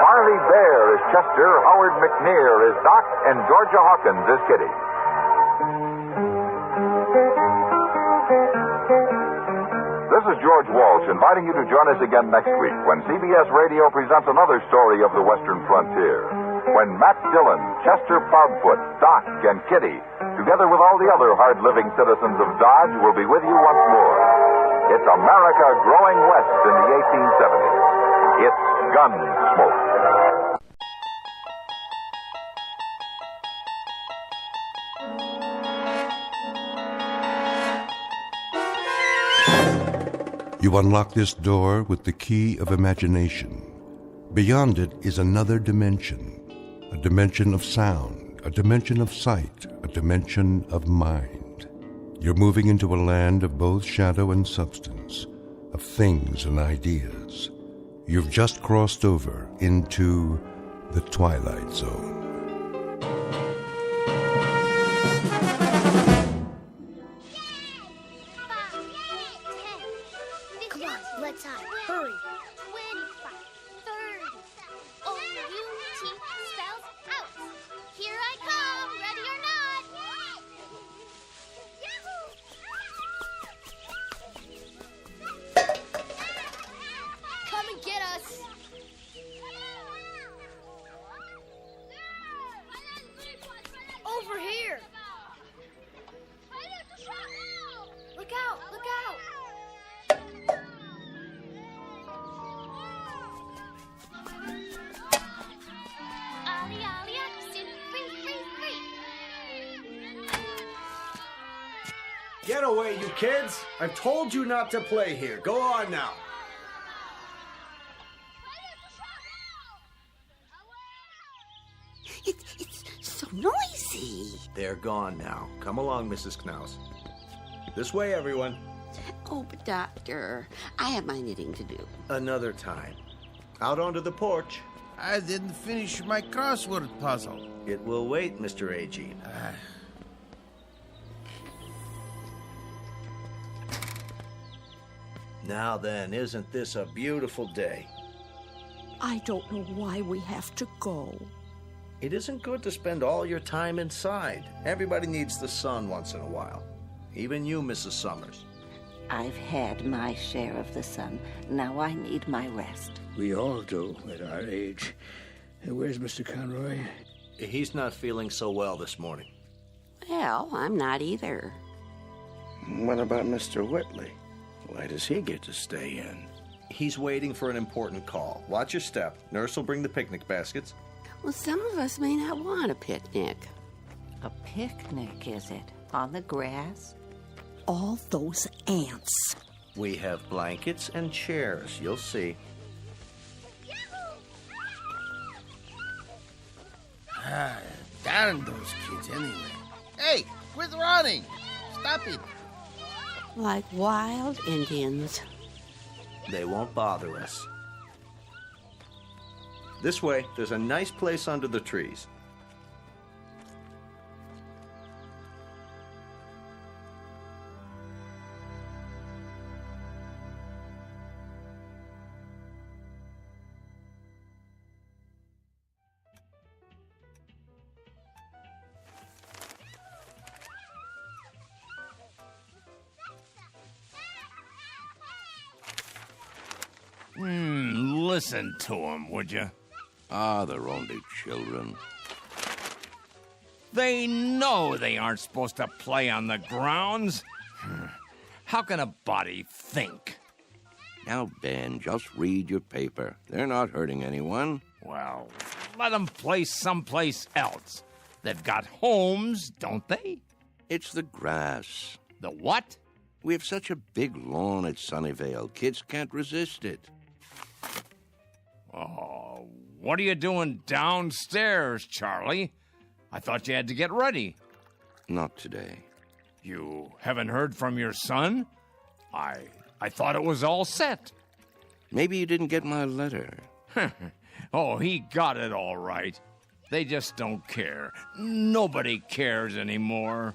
Marley Bear is Chester, Howard McNear is Doc, and Georgia Hawkins is Kitty. This is George Walsh inviting you to join us again next week when CBS Radio presents another story of the Western frontier. When Matt Dillon, Chester Proudfoot, Doc, and Kitty, together with all the other hard-living citizens of Dodge, will be with you once more. It's America growing west in the 1870s. It's Gunsmoke. You unlock this door with the key of imagination. Beyond it is another dimension, a dimension of sound, a dimension of sight, a dimension of mind. You're moving into a land of both shadow and substance, of things and ideas. You've just crossed over into the Twilight Zone. Let's hide. Hurry. 25, 30. O-U-T spells out. Here I come, ready or not. Come and get us. Over here. Look out, look out. Get away, you kids! I've told you not to play here. Go on now. It's so noisy. They're gone now. Come along, Mrs. Knaus. This way, everyone. Oh, but Doctor, I have my knitting to do. Another time. Out onto the porch. I didn't finish my crossword puzzle. It will wait, Mr. Agee. Now then, isn't this a beautiful day? I don't know why we have to go. It isn't good to spend all your time inside. Everybody needs the sun once in a while. Even you, Mrs. Summers. I've had my share of the sun. Now I need my rest. We all do at our age. Where's Mr. Conroy? He's not feeling so well this morning. Well, I'm not either. What about Mr. Whitley? Why does he get to stay in? He's waiting for an important call. Watch your step. Nurse will bring the picnic baskets. Well, some of us may not want a picnic. A picnic, is it? On the grass? All those ants. We have blankets and chairs. You'll see. Darn those kids anyway. Hey, quit running! Stop it! Like wild Indians. They won't bother us. This way, there's a nice place under the trees. Listen to them, would you? They're only children. They know they aren't supposed to play on the grounds. How can a body think? Now, Ben, just read your paper. They're not hurting anyone. Well, let them play someplace else. They've got homes, don't they? It's the grass. The what? We have such a big lawn at Sunnyvale. Kids can't resist it. Oh, what are you doing downstairs, Charlie? I thought you had to get ready. Not today. You haven't heard from your son? I thought it was all set. Maybe you didn't get my letter. Oh, he got it all right. They just don't care. Nobody cares anymore.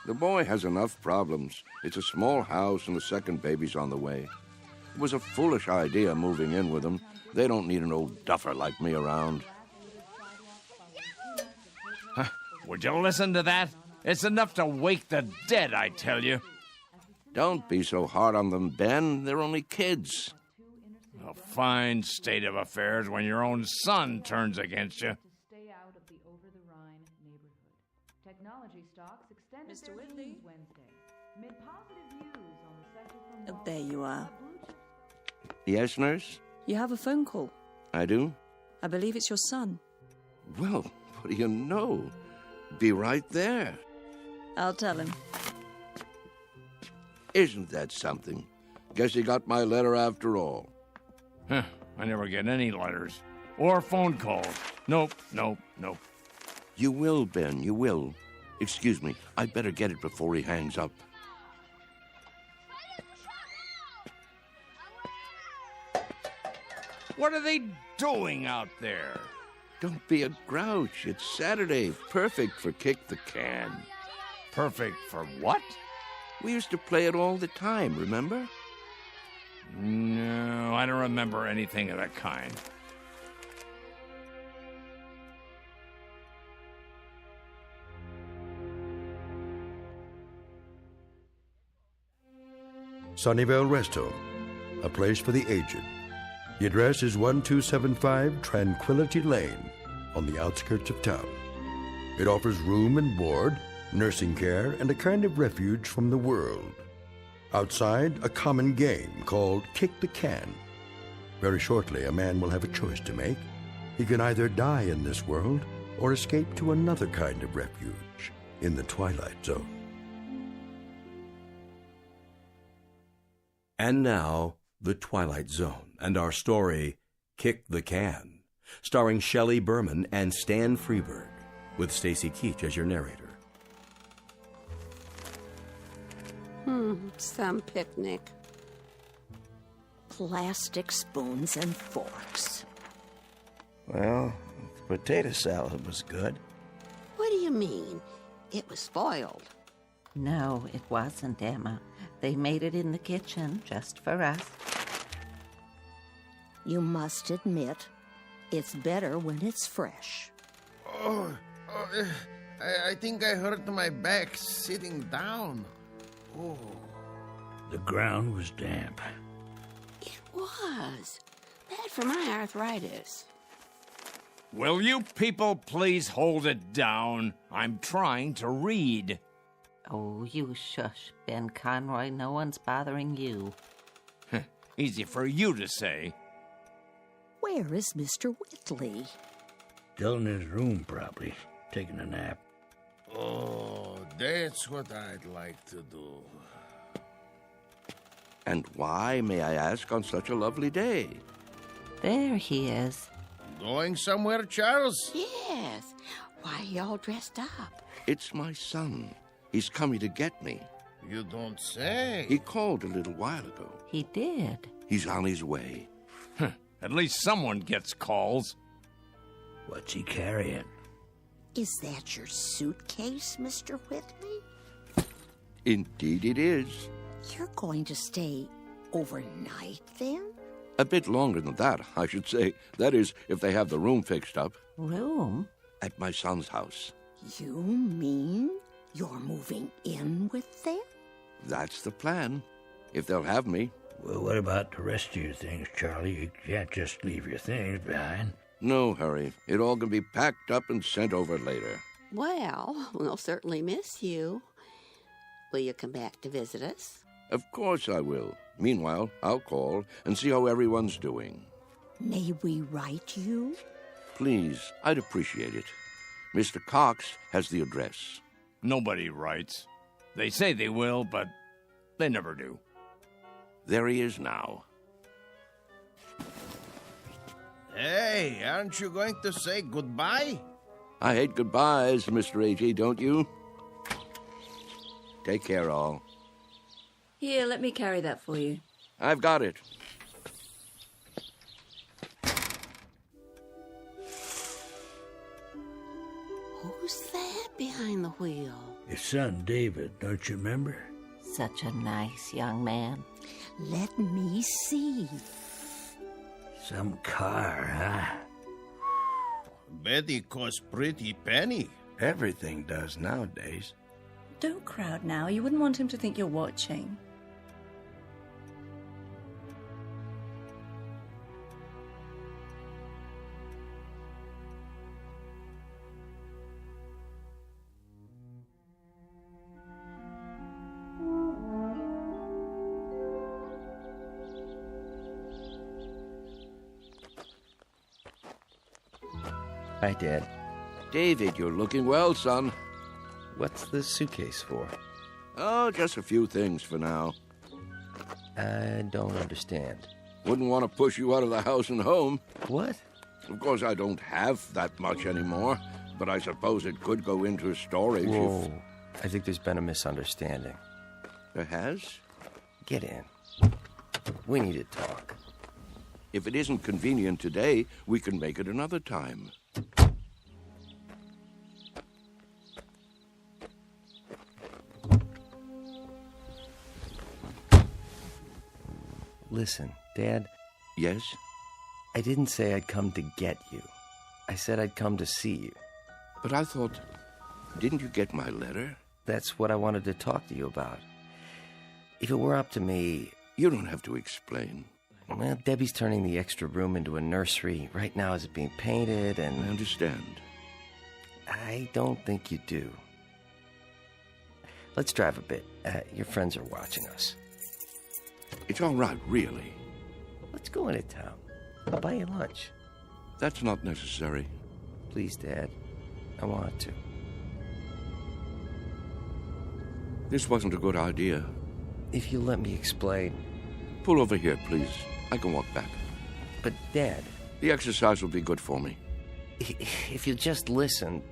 The boy has enough problems. It's a small house and the second baby's on the way. It was a foolish idea moving in with him. They don't need an old duffer like me around. Would you listen to that? It's enough to wake the dead, I tell you. Don't be so hard on them, Ben. They're only kids. A fine state of affairs when your own son turns against you. Mr. Whitley? There you are. Yes, nurse? You have a phone call. I do? I believe it's your son. Well, what do you know? Be right there. I'll tell him. Isn't that something? Guess he got my letter after all. Huh, I never get any letters. Or phone calls. Nope. You will, Ben, you will. Excuse me, I'd better get it before he hangs up. What are they doing out there? Don't be a grouch. It's Saturday. Perfect for Kick the Can. Perfect for what? We used to play it all the time, remember? No, I don't remember anything of that kind. Sunnyvale Rest Home, a place for the aged. The address is 1275 Tranquility Lane on the outskirts of town. It offers room and board, nursing care, and a kind of refuge from the world. Outside, a common game called Kick the Can. Very shortly, a man will have a choice to make. He can either die in this world or escape to another kind of refuge in the Twilight Zone. And now, The Twilight Zone, and our story, Kick the Can, starring Shelley Berman and Stan Freeberg, with Stacy Keach as your narrator. Some picnic. Plastic spoons and forks. Well, the potato salad was good. What do you mean? It was spoiled. No, it wasn't, Emma. They made it in the kitchen just for us. You must admit, it's better when it's fresh. I think I hurt my back sitting down. Oh. The ground was damp. It was. Bad for my arthritis. Will you people please hold it down? I'm trying to read. Oh, you shush, Ben Conroy. No one's bothering you. Easy for you to say. Where is Mr. Whitley? Still in his room, probably, taking a nap. Oh, that's what I'd like to do. And why, may I ask, on such a lovely day? There he is. Going somewhere, Charles? Yes. Why are you all dressed up? It's my son. He's coming to get me. You don't say. He called a little while ago. He did. He's on his way. At least someone gets calls. What's he carrying? Is that your suitcase, Mr. Whitley? Indeed it is. You're going to stay overnight, then? A bit longer than that, I should say. That is, if they have the room fixed up. Room? At my son's house. You mean you're moving in with them? That's the plan. If they'll have me. Well, what about the rest of your things, Charlie? You can't just leave your things behind. No hurry. It all can be packed up and sent over later. Well, we'll certainly miss you. Will you come back to visit us? Of course I will. Meanwhile, I'll call and see how everyone's doing. May we write you? Please, I'd appreciate it. Mr. Cox has the address. Nobody writes. They say they will, but they never do. There he is now. Hey, aren't you going to say goodbye? I hate goodbyes, Mr. A.G., don't you? Take care, all. Here, let me carry that for you. I've got it. Who's that behind the wheel? Your son, David, don't you remember? Such a nice young man. Let me see. Some car, huh? Betty costs pretty penny. Everything does nowadays. Don't crowd now. You wouldn't want him to think you're watching. Hi, Dad. David, you're looking well, son. What's the suitcase for? Oh, just a few things for now. I don't understand. Wouldn't want to push you out of the house and home. What? Of course, I don't have that much anymore, but I suppose it could go into storage. Whoa. I think there's been a misunderstanding. There has? Get in. We need to talk. If it isn't convenient today, we can make it another time. Listen, Dad. Yes? I didn't say I'd come to get you. I said I'd come to see you. But I thought, didn't you get my letter? That's what I wanted to talk to you about. If it were up to me... You don't have to explain. Well, Debbie's turning the extra room into a nursery. Right now it's being painted and... I understand. I don't think you do. Let's drive a bit. Your friends are watching us. It's all right, really. Let's go into town. I'll buy you lunch. That's not necessary. Please, Dad. I want to. This wasn't a good idea. If you'll let me explain. Pull over here, please. I can walk back. But, Dad... The exercise will be good for me. If you'll just listen...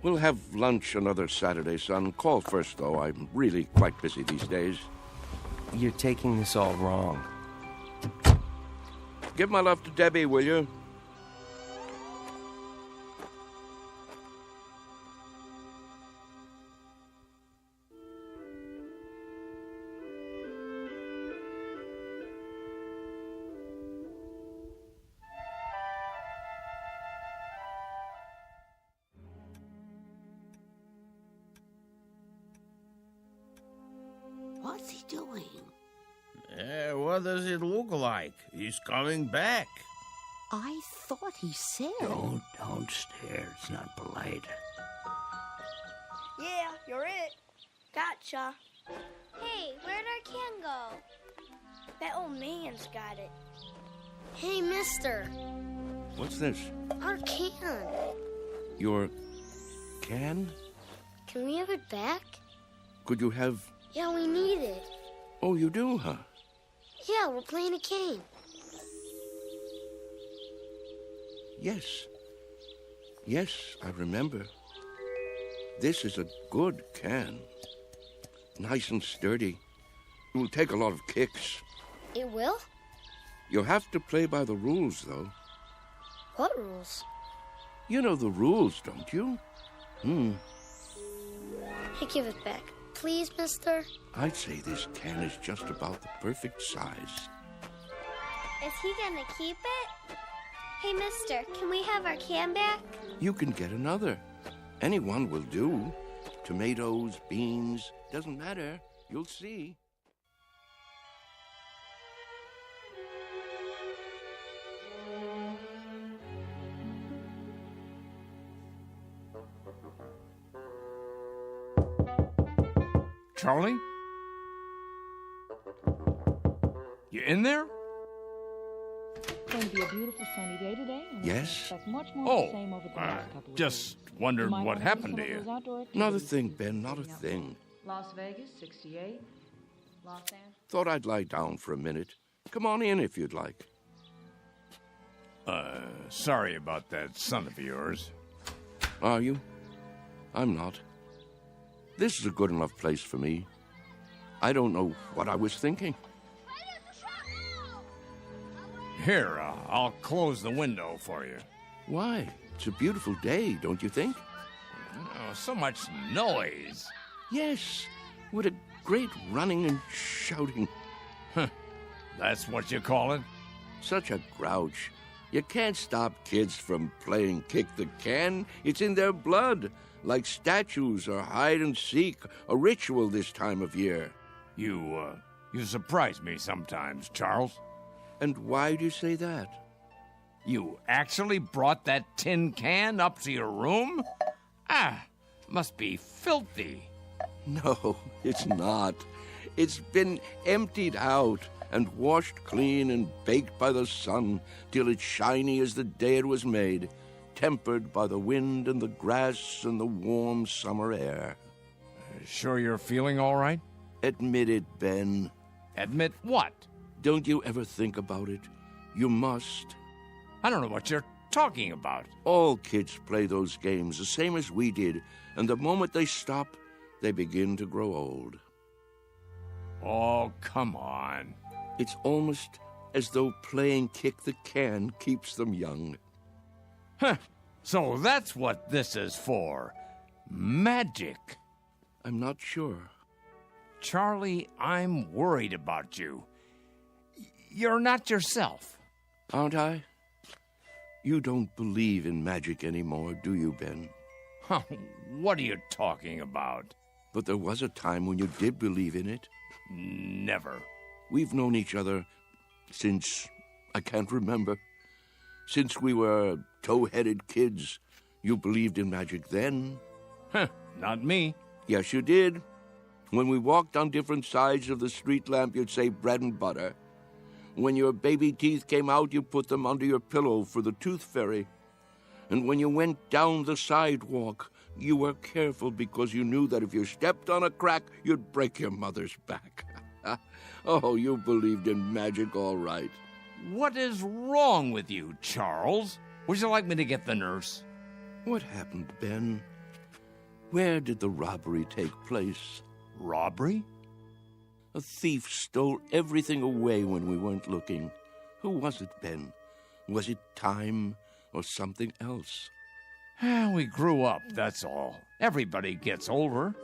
We'll have lunch another Saturday, son. Call first, though. I'm really quite busy these days. You're taking this all wrong. Give my love to Debbie, will you? What's he doing? What does it look like? He's coming back. I thought he said... Don't stare. It's not polite. Yeah, you're it. Gotcha. Hey, where'd our can go? That old man's got it. Hey, mister. What's this? Our can. Your can? Can we have it back? Could you have... Yeah, we need it. Oh, you do, huh? Yeah, we're playing a game. Yes. Yes, I remember. This is a good can. Nice and sturdy. It will take a lot of kicks. It will? You'll have to play by the rules, though. What rules? You know the rules, don't you? Hey, give it back. Please, mister? I'd say this can is just about the perfect size. Is he gonna keep it? Hey, mister, can we have our can back? You can get another. Any one will do. Tomatoes, beans, doesn't matter. You'll see. Charlie? You in there? It's going to be a beautiful sunny day today. And Yes? expect much more of the same over the next couple of Just days. wondered You might what wanna do happened some to of you. those outdoor Not a activities. thing, Ben, not a thing. Las Vegas, 68. Los Angeles. Thought I'd lie down for a minute. Come on in if you'd like. Sorry about that son of yours. Are you? I'm not. This is a good enough place for me. I don't know what I was thinking. Here, I'll close the window for you. Why? It's a beautiful day, don't you think? Oh, so much noise. Yes. What a great running and shouting. That's what you call it? Such a grouch. You can't stop kids from playing kick the can. It's in their blood, like statues or hide and seek, a ritual this time of year. You surprise me sometimes, Charles. And why do you say that? You actually brought that tin can up to your room? Must be filthy. No, it's not. It's been emptied out and washed clean and baked by the sun till it's shiny as the day it was made, tempered by the wind and the grass and the warm summer air. Sure you're feeling all right? Admit it, Ben. Admit what? Don't you ever think about it? You must. I don't know what you're talking about. All kids play those games the same as we did, and the moment they stop, they begin to grow old. Oh, come on. It's almost as though playing kick the can keeps them young. So that's what this is for. Magic. I'm not sure. Charlie, I'm worried about you. You're not yourself. Aren't I? You don't believe in magic anymore, do you, Ben? What are you talking about? But there was a time when you did believe in it. Never. We've known each other since I can't remember. Since we were tow-headed kids. You believed in magic then. Not me. Yes, you did. When we walked on different sides of the street lamp, you'd say bread and butter. When your baby teeth came out, you put them under your pillow for the tooth fairy. And when you went down the sidewalk, you were careful because you knew that if you stepped on a crack, you'd break your mother's back. Oh, you believed in magic all right. What is wrong with you, Charles? Would you like me to get the nurse? What happened, Ben? Where did the robbery take place? Robbery? A thief stole everything away when we weren't looking. Who was it, Ben? Was it time or something else? We grew up, that's all. Everybody gets older.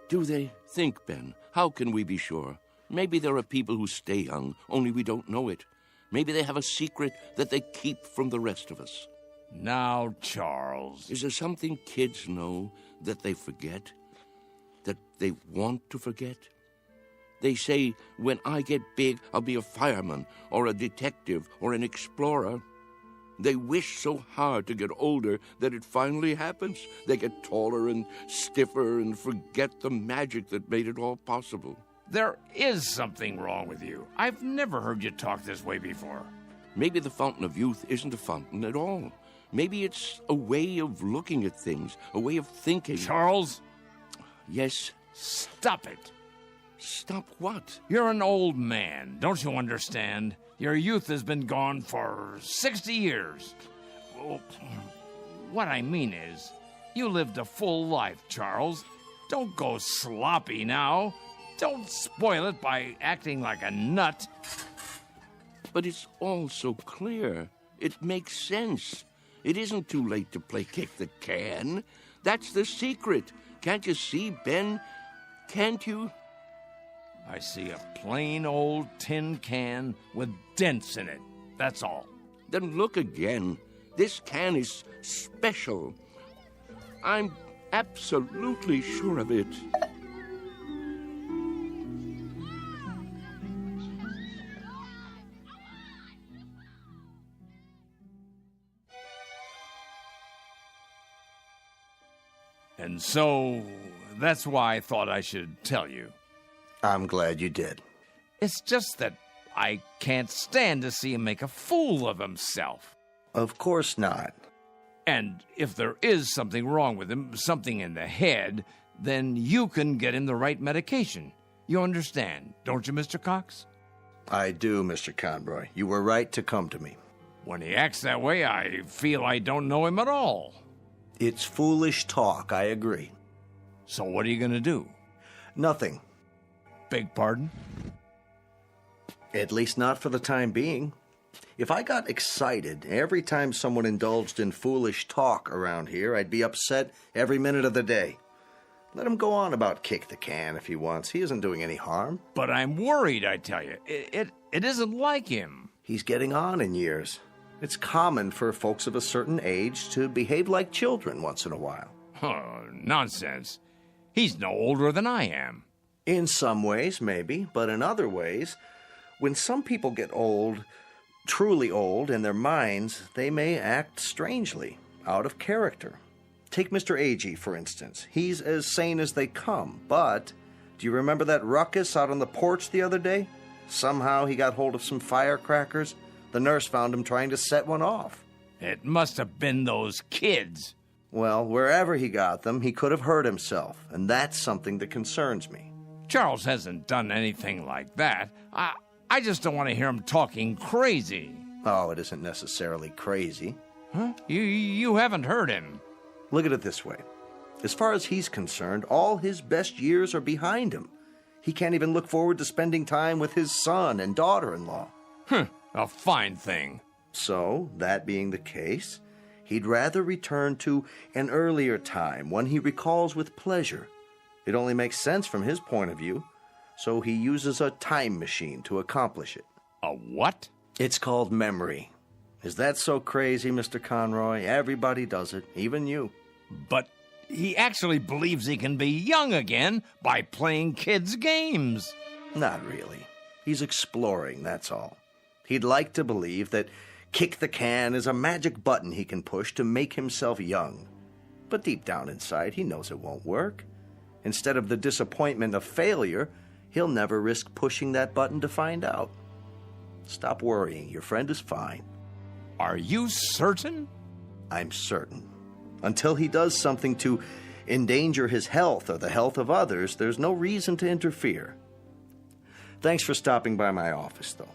Do they? Think, Ben. How can we be sure? Maybe there are people who stay young, only we don't know it. Maybe they have a secret that they keep from the rest of us. Now, Charles. Is there something kids know that they forget? That they want to forget? They say, when I get big, I'll be a fireman, or a detective, or an explorer. They wish so hard to get older that it finally happens. They get taller and stiffer and forget the magic that made it all possible. There is something wrong with you. I've never heard you talk this way before. Maybe the fountain of youth isn't a fountain at all. Maybe it's a way of looking at things, a way of thinking. Charles? Yes? Stop it. Stop what? You're an old man, don't you understand? Your youth has been gone for 60 years. Well, what I mean is, you lived a full life, Charles. Don't go sloppy now. Don't spoil it by acting like a nut. But it's all so clear. It makes sense. It isn't too late to play kick the can. That's the secret. Can't you see, Ben? Can't you? I see a plain old tin can with dents in it. That's all. Then look again. This can is special. I'm absolutely sure of it. And so, that's why I thought I should tell you. I'm glad you did. It's just that I can't stand to see him make a fool of himself. Of course not. And if there is something wrong with him, something in the head, then you can get him the right medication. You understand, don't you, Mr. Cox? I do, Mr. Conroy. You were right to come to me. When he acts that way, I feel I don't know him at all. It's foolish talk, I agree. So what are you going to do? Nothing. Beg pardon? At least not for the time being. If I got excited every time someone indulged in foolish talk around here, I'd be upset every minute of the day. Let him go on about kick the can if he wants. He isn't doing any harm. But I'm worried, I tell you. It isn't like him. He's getting on in years. It's common for folks of a certain age to behave like children once in a while. Oh, nonsense. He's no older than I am. In some ways, maybe, but in other ways, when some people get old, truly old in their minds, they may act strangely, out of character. Take Mr. Agee, for instance. He's as sane as they come, but do you remember that ruckus out on the porch the other day? Somehow he got hold of some firecrackers. The nurse found him trying to set one off. It must have been those kids. Well, wherever he got them, he could have hurt himself, and that's something that concerns me. Charles hasn't done anything like that. I just don't want to hear him talking crazy. Oh, it isn't necessarily crazy. Huh? You haven't heard him. Look at it this way. As far as he's concerned, all his best years are behind him. He can't even look forward to spending time with his son and daughter-in-law. A fine thing. So, that being the case, he'd rather return to an earlier time, one he recalls with pleasure. It only makes sense from his point of view, so he uses a time machine to accomplish it. A what? It's called memory. Is that so crazy, Mr. Conroy? Everybody does it, even you. But he actually believes he can be young again by playing kids' games. Not really. He's exploring, that's all. He'd like to believe that kick the can is a magic button he can push to make himself young. But deep down inside, he knows it won't work. Instead of the disappointment of failure, he'll never risk pushing that button to find out. Stop worrying. Your friend is fine. Are you certain? I'm certain. Until he does something to endanger his health or the health of others, there's no reason to interfere. Thanks for stopping by my office, though.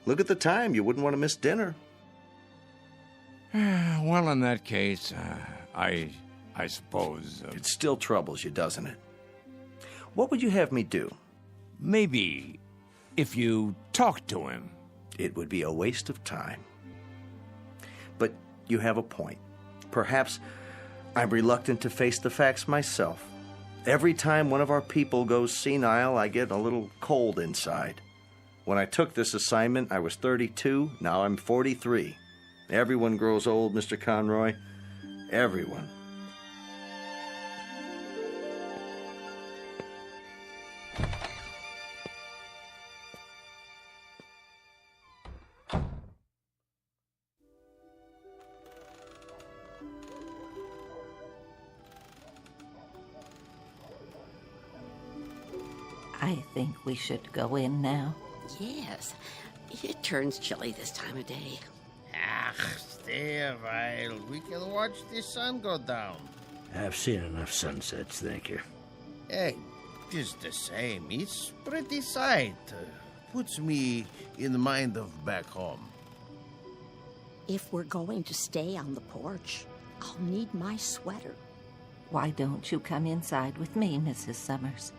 Look at the time. You wouldn't want to miss dinner. Well, in that case, I suppose... It still troubles you, doesn't it? What would you have me do? Maybe if you talk to him. It would be a waste of time. But you have a point. Perhaps I'm reluctant to face the facts myself. Every time one of our people goes senile, I get a little cold inside. When I took this assignment, I was 32. Now I'm 43. Everyone grows old, Mr. Conroy. Everyone. I think we should go in now. Yes. It turns chilly this time of day. Stay a while. We can watch the sun go down. I've seen enough sunsets, thank you. Hey, it's the same. It's pretty sight. Puts me in the mind of back home. If we're going to stay on the porch, I'll need my sweater. Why don't you come inside with me, Mrs. Summers?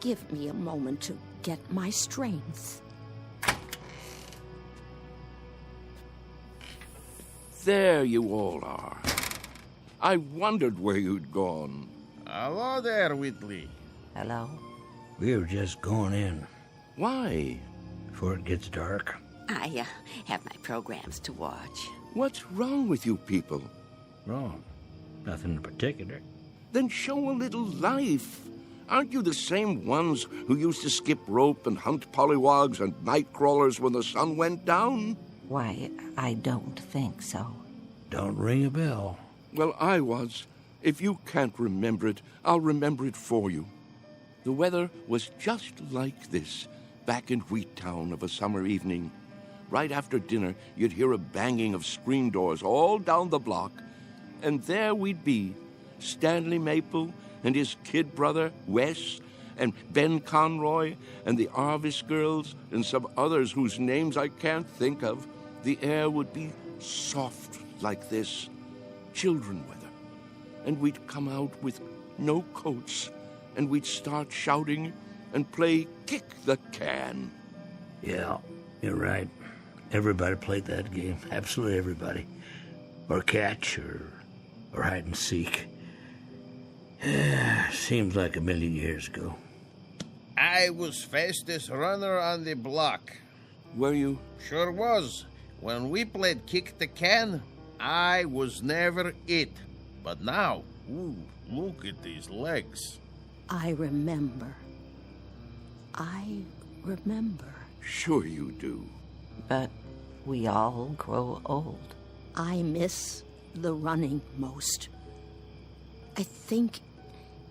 Give me a moment to get my strength. There you all are. I wondered where you'd gone. Hello there, Whitley. Hello. We were just going in. Why? Before it gets dark. I have my programs to watch. What's wrong with you people? Wrong. Nothing in particular. Then show a little life. Aren't you the same ones who used to skip rope and hunt pollywogs and night crawlers when the sun went down? Why, I don't think so. Don't ring a bell. Well, I was. If you can't remember it, I'll remember it for you. The weather was just like this back in Wheattown of a summer evening. Right after dinner, you'd hear a banging of screen doors all down the block, and there we'd be, Stanley Maple and his kid brother, Wes, and Ben Conroy, and the Arvis girls, and some others whose names I can't think of. The air would be soft like this, children weather, and we'd come out with no coats, and we'd start shouting and play kick the can. Yeah, you're right. Everybody played that game. Absolutely everybody. Or catch, or hide and seek. Seems like a million years ago. I was fastest runner on the block. Were you? Sure was. When we played Kick the Can, I was never it. But now, ooh, look at these legs. I remember. Sure you do. But we all grow old. I miss the running most. I think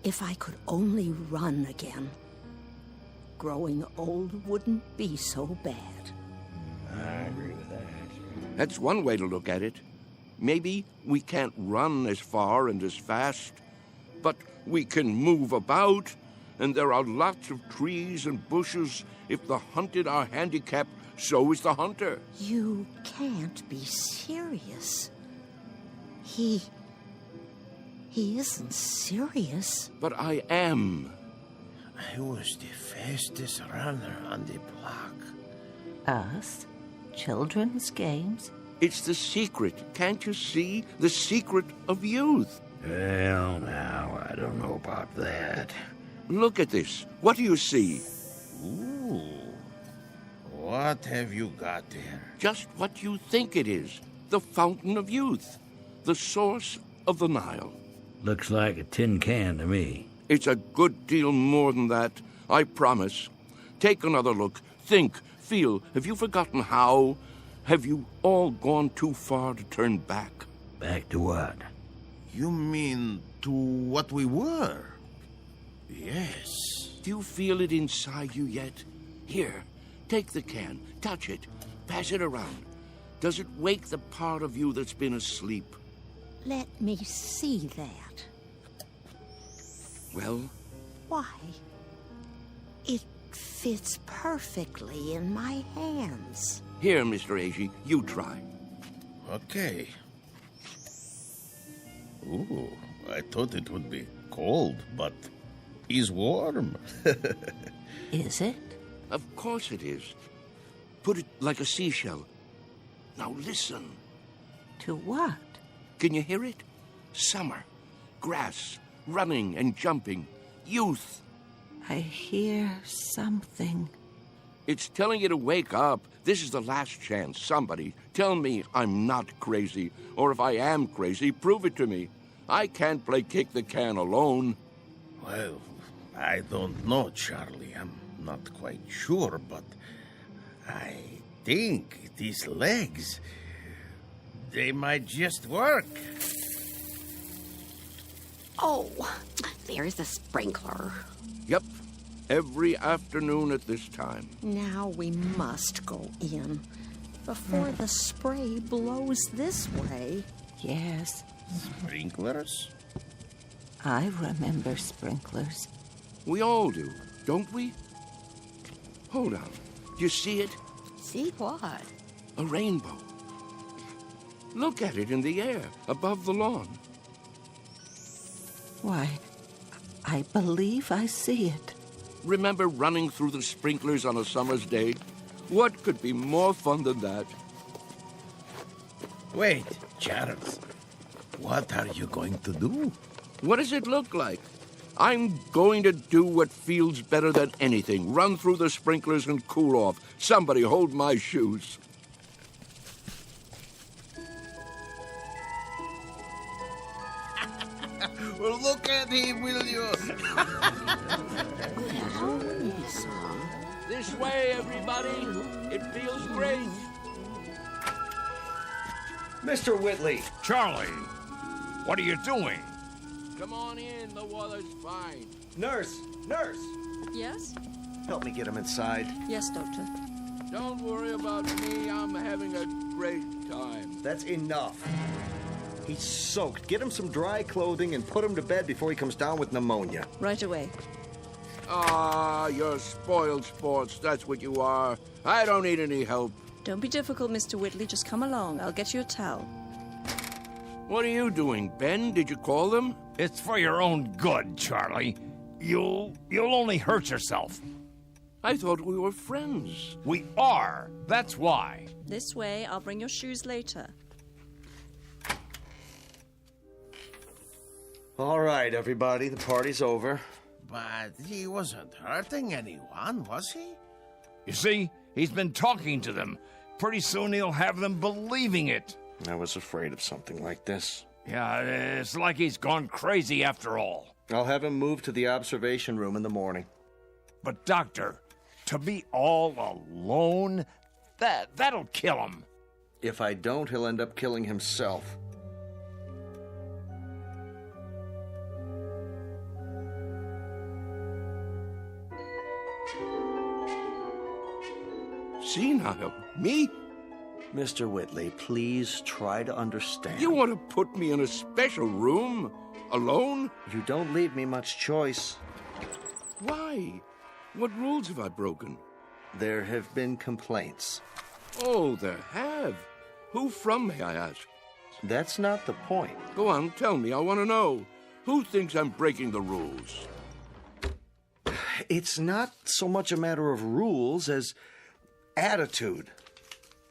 if I could only run again, growing old wouldn't be so bad. I agree with that. That's one way to look at it. Maybe we can't run as far and as fast, but we can move about, and there are lots of trees and bushes. If the hunted are handicapped, so is the hunter. You can't be serious. He isn't serious. But I am. I was the fastest runner on the block. Us? Children's games? It's the secret. Can't you see? The secret of youth. Well, now, I don't know about that. Look at this. What do you see? Ooh. What have you got there? Just what you think it is. The fountain of youth. The source of the Nile. Looks like a tin can to me. It's a good deal more than that, I promise. Take another look. Think, feel. Have you forgotten how? Have you all gone too far to turn back? Back to what? You mean to what we were? Yes. Do you feel it inside you yet? Here, take the can, touch it, pass it around. Does it wake the part of you that's been asleep? Let me see that. Well? Why? It fits perfectly in my hands. Here, Mr. Agee, you try. Okay. Ooh, I thought it would be cold, but it's warm. Is it? Of course it is. Put it like a seashell. Now listen. To what? Can you hear it? Summer, grass, running and jumping, youth. I hear something. It's telling you to wake up. This is the last chance. Somebody, tell me I'm not crazy. Or if I am crazy, prove it to me. I can't play kick the can alone. Well, I don't know, Charlie. I'm not quite sure, but I think these legs, they might just work. Oh, there's the sprinkler. Yep, every afternoon at this time. Now we must go in before the spray blows this way. Yes. Sprinklers? I remember sprinklers. We all do, don't we? Hold on. Do you see it? See what? A rainbow. Look at it in the air, above the lawn. Why, I believe I see it. Remember running through the sprinklers on a summer's day? What could be more fun than that? Wait, Charles. What are you going to do? What does it look like? I'm going to do what feels better than anything. Run through the sprinklers and cool off. Somebody hold my shoes. Well, look at him, will you? This way, everybody. It feels great. Mr. Whitley. Charlie, what are you doing? Come on in. The water's fine. Nurse! Nurse! Yes? Help me get him inside. Yes, Doctor. Don't worry about me. I'm having a great time. That's enough. He's soaked. Get him some dry clothing and put him to bed before he comes down with pneumonia. Right away. Ah, you're spoiled sports. That's what you are. I don't need any help. Don't be difficult, Mr. Whitley. Just come along. I'll get you a towel. What are you doing, Ben? Did you call them? It's for your own good, Charlie. You'll only hurt yourself. I thought we were friends. We are. That's why. This way, I'll bring your shoes later. All right, everybody, the party's over. But he wasn't hurting anyone, was he? You see, he's been talking to them. Pretty soon he'll have them believing it. I was afraid of something like this. Yeah, it's like he's gone crazy after all. I'll have him moved to the observation room in the morning. But, Doctor, to be all alone, that'll kill him. If I don't, he'll end up killing himself. Senile? Me? Mr. Whitley, please try to understand. You want to put me in a special room? Alone? You don't leave me much choice. Why? What rules have I broken? There have been complaints. Oh, there have. Who from, may I ask? That's not the point. Go on, tell me. I want to know. Who thinks I'm breaking the rules? It's not so much a matter of rules as attitude.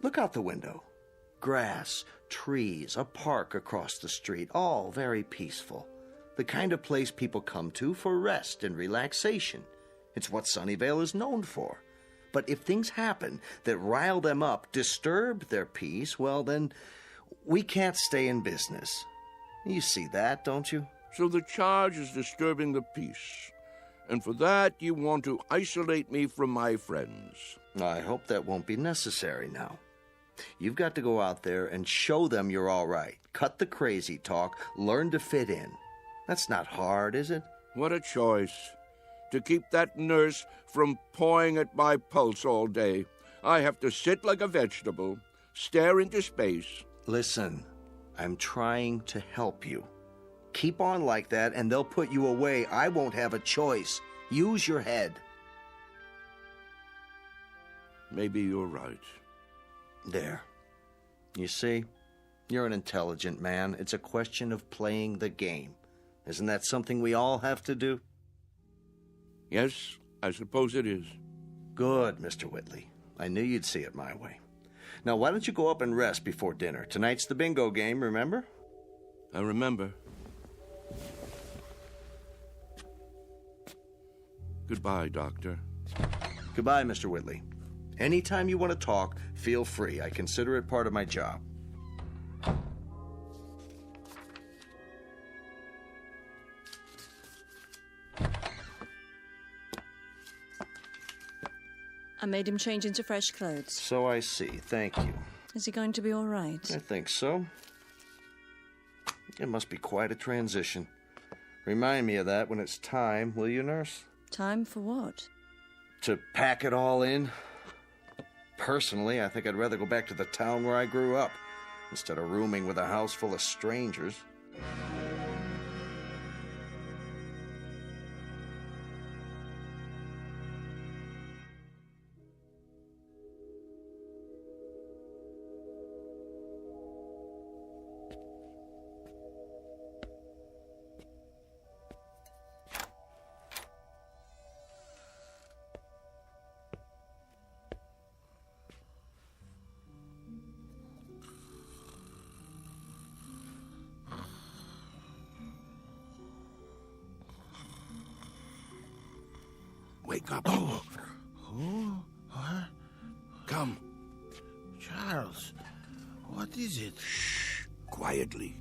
Look out the window. Grass, trees, a park across the street, all very peaceful. The kind of place people come to for rest and relaxation. It's what Sunnyvale is known for. But if things happen that rile them up, disturb their peace, well, then we can't stay in business. You see that, don't you? So the charge is disturbing the peace. And for that, you want to isolate me from my friends. I hope that won't be necessary now. You've got to go out there and show them you're all right. Cut the crazy talk. Learn to fit in. That's not hard, is it? What a choice. To keep that nurse from pawing at my pulse all day, I have to sit like a vegetable, stare into space. Listen, I'm trying to help you. Keep on like that, and they'll put you away. I won't have a choice. Use your head. Maybe you're right. There. You see? You're an intelligent man. It's a question of playing the game. Isn't that something we all have to do? Yes, I suppose it is. Good, Mr. Whitley. I knew you'd see it my way. Now, why don't you go up and rest before dinner? Tonight's the bingo game, remember? I remember. Goodbye, Doctor. Goodbye, Mr. Whitley. Anytime you want to talk, feel free. I consider it part of my job. I made him change into fresh clothes. So I see. Thank you. Is he going to be all right? I think so. It must be quite a transition. Remind me of that when it's time, will you, nurse? Time for what? To pack it all in. Personally, I think I'd rather go back to the town where I grew up, instead of rooming with a house full of strangers. Wake up. Who? What? Come. Charles, what is it? Shh. Quietly.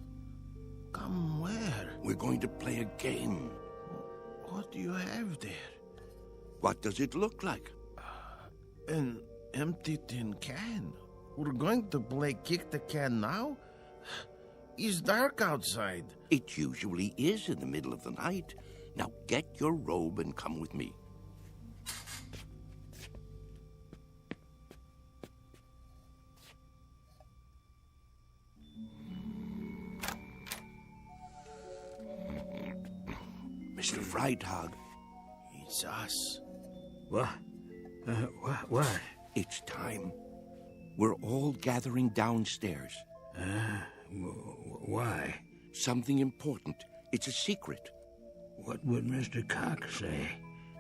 Come where? We're going to play a game. What do you have there? What does it look like? An empty tin can. We're going to play kick the can now? It's dark outside. It usually is in the middle of the night. Now get your robe and come with me. Mr. Freitag. It's us. What? What? It's time. We're all gathering downstairs. Why? Something important. It's a secret. What would Mr. Cox say?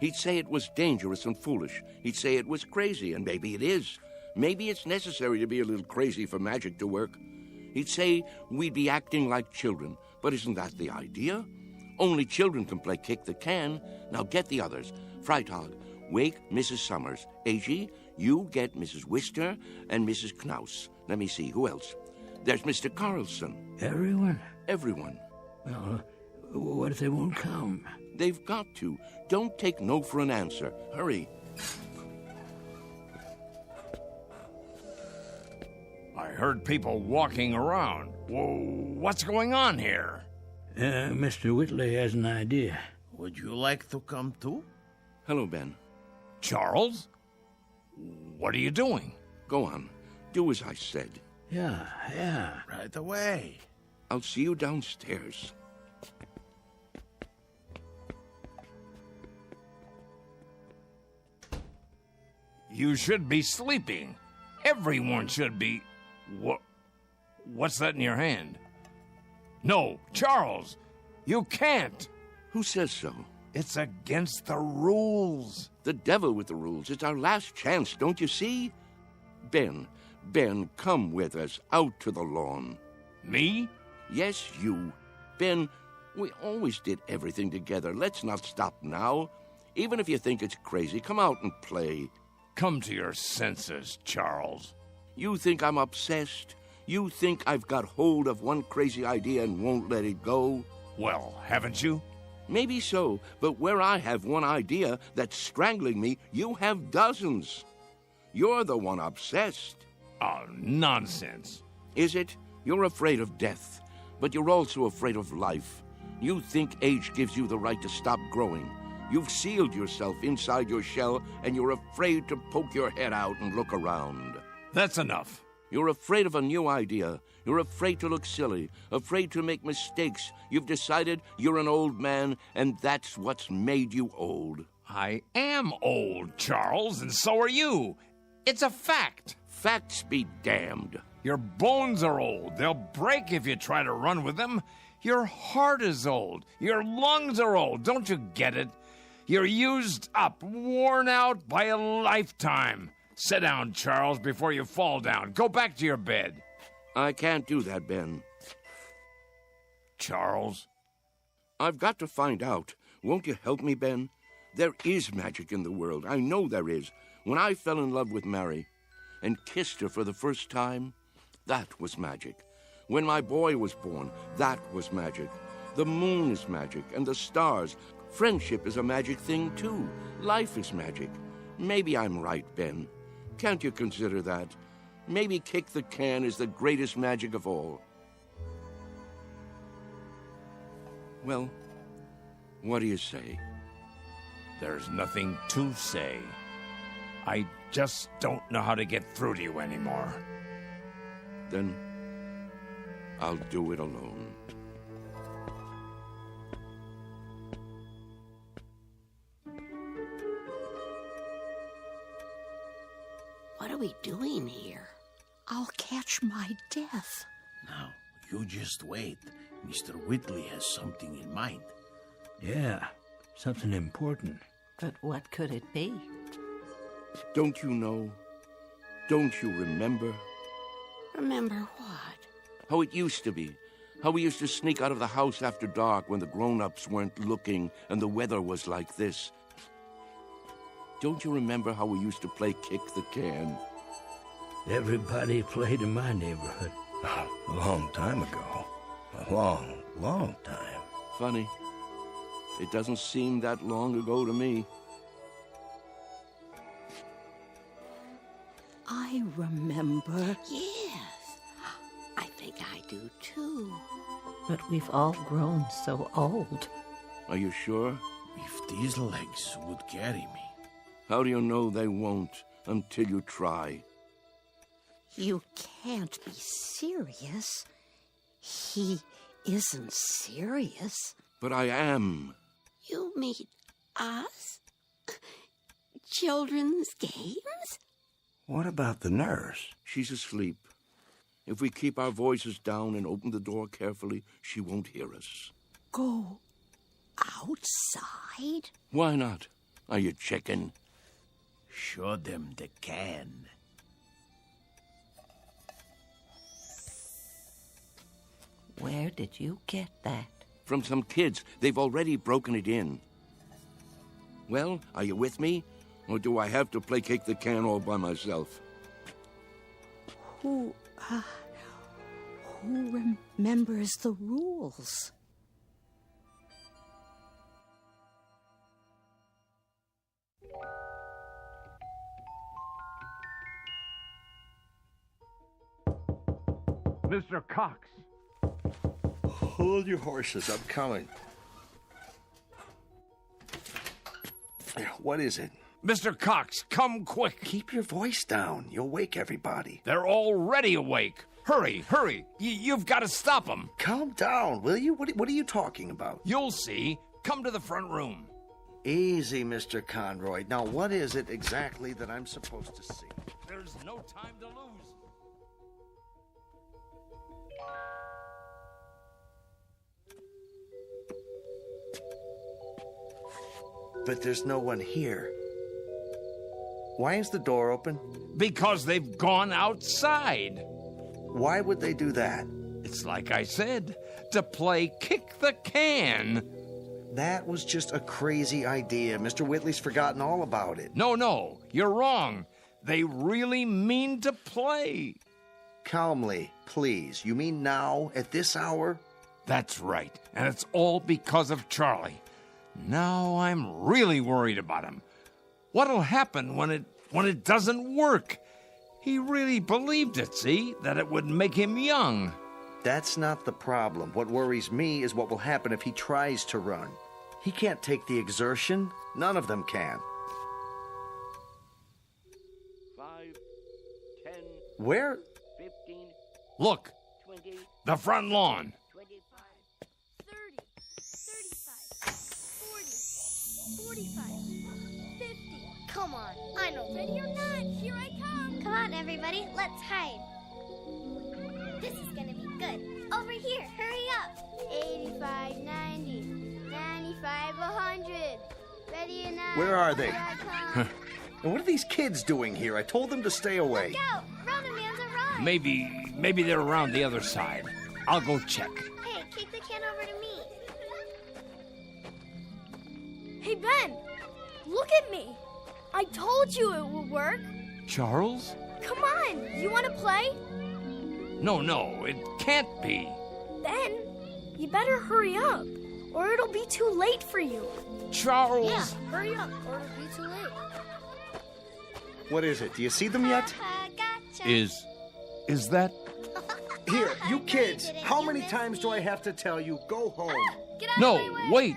He'd say it was dangerous and foolish. He'd say it was crazy, and maybe it is. Maybe it's necessary to be a little crazy for magic to work. He'd say we'd be acting like children, but isn't that the idea? Only children can play kick the can. Now get the others. Freitag, wake Mrs. Summers. A.G., you get Mrs. Wister and Mrs. Knaus. Let me see, who else? There's Mr. Carlson. Everyone? Everyone. Well, what if they won't come? They've got to. Don't take no for an answer. Hurry. I heard people walking around. Whoa, what's going on here? Mr. Whitley has an idea. Would you like to come too? Hello, Ben. Charles? What are you doing? Go on. Do as I said. Yeah. Right away. I'll see you downstairs. You should be sleeping. Everyone should be. What's that in your hand? No, Charles, you can't. Who says so? It's against the rules. The devil with the rules. It's our last chance, don't you see? Ben, come with us out to the lawn. Me? Yes, you. Ben, we always did everything together. Let's not stop now. Even if you think it's crazy, come out and play. Come to your senses, Charles. You think I'm obsessed? You think I've got hold of one crazy idea and won't let it go? Well, haven't you? Maybe so, but where I have one idea that's strangling me, you have dozens. You're the one obsessed. Oh, nonsense. Is it? You're afraid of death, but you're also afraid of life. You think age gives you the right to stop growing. You've sealed yourself inside your shell, and you're afraid to poke your head out and look around. That's enough. You're afraid of a new idea. You're afraid to look silly, afraid to make mistakes. You've decided you're an old man, and that's what's made you old. I am old, Charles, and so are you. It's a fact. Facts be damned. Your bones are old. They'll break if you try to run with them. Your heart is old. Your lungs are old. Don't you get it? You're used up, worn out by a lifetime. Sit down, Charles, before you fall down. Go back to your bed. I can't do that, Ben. Charles? I've got to find out. Won't you help me, Ben? There is magic in the world. I know there is. When I fell in love with Mary and kissed her for the first time, that was magic. When my boy was born, that was magic. The moon is magic, and the stars. Friendship is a magic thing, too. Life is magic. Maybe I'm right, Ben. Can't you consider that? Maybe kick the can is the greatest magic of all. Well, what do you say? There's nothing to say. I just don't know how to get through to you anymore. Then I'll do it alone. What are we doing here? I'll catch my death. Now, you just wait. Mr. Whitley has something in mind. Yeah, something important. But what could it be? Don't you know? Don't you remember? Remember what? How it used to be. How we used to sneak out of the house after dark when the grown-ups weren't looking and the weather was like this. Don't you remember how we used to play kick the can? Everybody played in my neighborhood. A long time ago. A long, long time. Funny. It doesn't seem that long ago to me. I remember. Yes, I think I do too. But we've all grown so old. Are you sure? If these legs would carry me. How do you know they won't until you try? You can't be serious. He isn't serious. But I am. You mean us? Children's games? What about the nurse? She's asleep. If we keep our voices down and open the door carefully, she won't hear us. Go outside? Why not? Are you chicken? Show them the can. Where did you get that? From some kids. They've already broken it in. Well, are you with me? Or do I have to play kick the can all by myself? Who remembers the rules? Mr. Cox. Hold your horses. I'm coming. What is it? Mr. Cox, come quick. Keep your voice down. You'll wake everybody. They're already awake. Hurry, hurry. You've got to stop them. Calm down, will you? What are you talking about? You'll see. Come to the front room. Easy, Mr. Conroy. Now, what is it exactly that I'm supposed to see? There's no time to lose. But there's no one here. Why is the door open? Because they've gone outside. Why would they do that? It's like I said, to play kick the can. That was just a crazy idea. Mr. Whitley's forgotten all about it. No, you're wrong. They really mean to play. Calmly, please. You mean now, at this hour? That's right, and it's all because of Charlie. Now I'm really worried about him. What'll happen when it doesn't work? He really believed it, see? That it would make him young. That's not the problem. What worries me is what will happen if he tries to run. He can't take the exertion. None of them can. 5, 10. Where? 15. Look, 20. the front lawn. 25. 30, 35, 40, 45, 50. Come on, I know. Ready or not, here I come. Come on, everybody, let's hide. This is gonna be good. Over here, hurry up. 85, 90, 95, 100. Ready or not? Where are they? Here I come. And what are these kids doing here? I told them to stay away. Look out! Run, Amanda, run! Maybe they're around the other side. I'll go check. Hey, kick the can over to me. Hey, Ben! Look at me! I told you it would work. Charles? Come on, you want to play? No, it can't be. Ben, you better hurry up, or it'll be too late for you. Charles! Yeah, hurry up, or it'll be too late. What is it? Do you see them yet? Is that... Here, you kids. How many times do I have to tell you, go home? No, wait.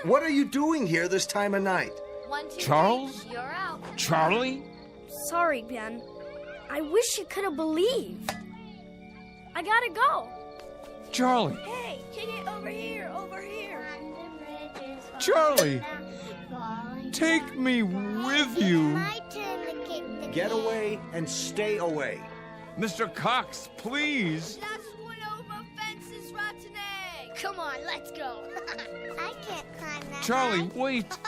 What are you doing here this time of night? 1, 2, Charles? 3, you're out. Charlie? Sorry, Ben. I wish you could have believed. I gotta go. Charlie. Hey, kick it over here, over here. Charlie. Take me with you. My turn to kick the Get away and stay away. Mr. Cox, please. Last one over fences, rotten egg. Come on, let's go. I can't climb that. Charlie, wait.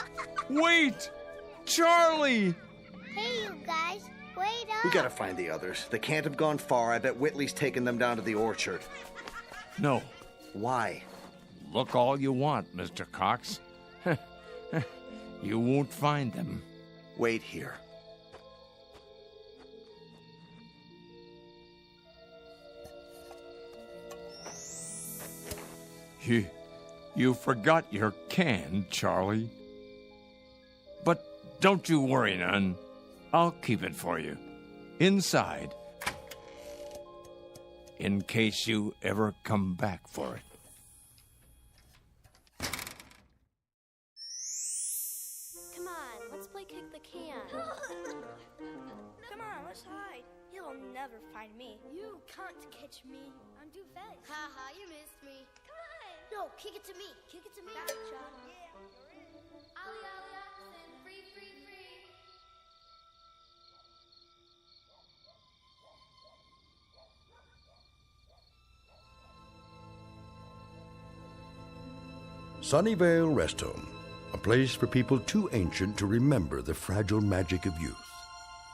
Wait. Charlie. Hey, you guys, wait up. We gotta find the others. They can't have gone far. I bet Whitley's taken them down to the orchard. No. Why? Look all you want, Mr. Cox. You won't find them. Wait here. You forgot your can, Charlie. But don't you worry none. I'll keep it for you. Inside. In case you ever come back for it. Come on, let's play kick the can. Come on, let's hide. You'll never find me. You can't catch me. I'm too fast. Haha, you missed me. Come on. No, kick it to me. Kick it to me. Gotcha. Yeah. Ollie, ollie, oxen. Free, free, free. Sunnyvale Rest Home, A place for people too ancient to remember the fragile magic of youth.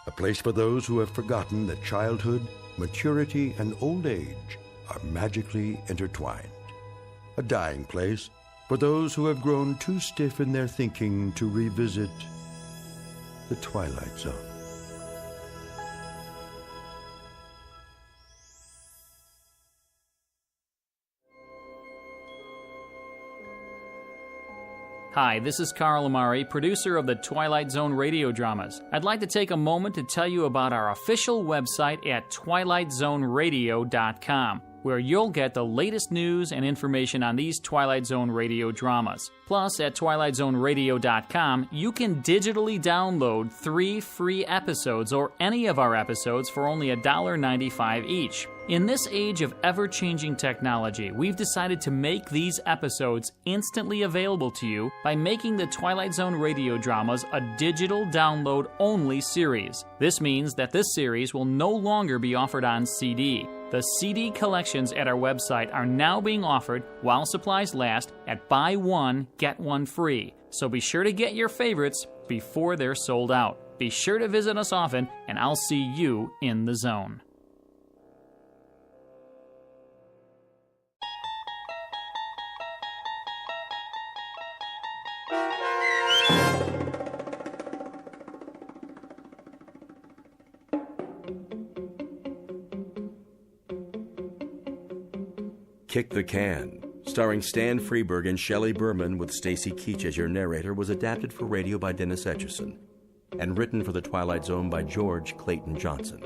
A place for those who have forgotten that childhood, maturity, and old age are magically intertwined. A dying place for those who have grown too stiff in their thinking to revisit the Twilight Zone. Hi, this is Carl Amari, producer of the Twilight Zone radio dramas. I'd like to take a moment to tell you about our official website at twilightzoneradio.com, where you'll get the latest news and information on these Twilight Zone radio dramas. Plus, at twilightzoneradio.com, you can digitally download 3 free episodes or any of our episodes for only $1.95 each. In this age of ever-changing technology, we've decided to make these episodes instantly available to you by making the Twilight Zone radio dramas a digital download-only series. This means that this series will no longer be offered on CD. The CD collections at our website are now being offered while supplies last at buy one, get one free. So be sure to get your favorites before they're sold out. Be sure to visit us often, and I'll see you in the zone. Kick the Can, starring Stan Freberg and Shelley Berman with Stacy Keach as your narrator, was adapted for radio by Dennis Etchison and written for The Twilight Zone by George Clayton Johnson.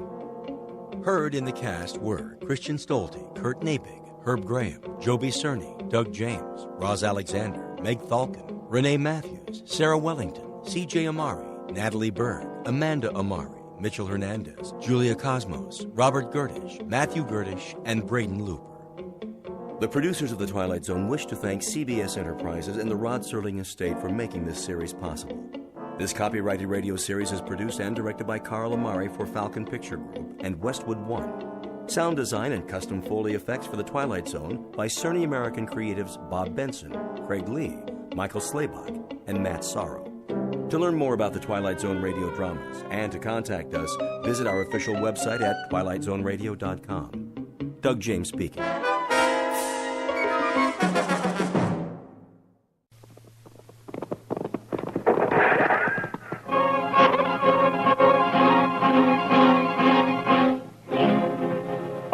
Heard in the cast were Christian Stolte, Kurt Nabig, Herb Graham, Joby Cerny, Doug James, Roz Alexander, Meg Thalken, Renee Matthews, Sarah Wellington, C.J. Amari, Natalie Berg, Amanda Amari, Mitchell Hernandez, Julia Cosmos, Robert Gerdish, Matthew Gerdish, and Braden Looper. The producers of The Twilight Zone wish to thank CBS Enterprises and the Rod Serling Estate for making this series possible. This copyrighted radio series is produced and directed by Carl Amari for Falcon Picture Group and Westwood One. Sound design and custom Foley effects for The Twilight Zone by Cerny American creatives Bob Benson, Craig Lee, Michael Slaybach, and Matt Sorrow. To learn more about the Twilight Zone radio dramas and to contact us, visit our official website at twilightzoneradio.com. Doug James speaking.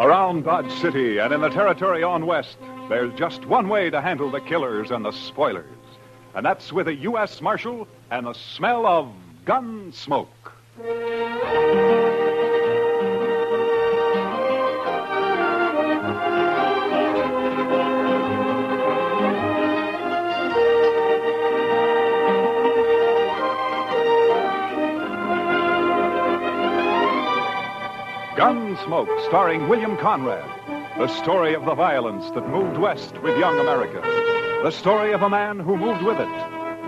Around Dodge City and in the territory on west, there's just one way to handle the killers and the spoilers, and that's with a U.S. Marshal and the smell of Gunsmoke. Gunsmoke, starring William Conrad. The story of the violence that moved west with young America. The story of a man who moved with it.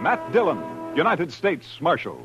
Matt Dillon, United States Marshal.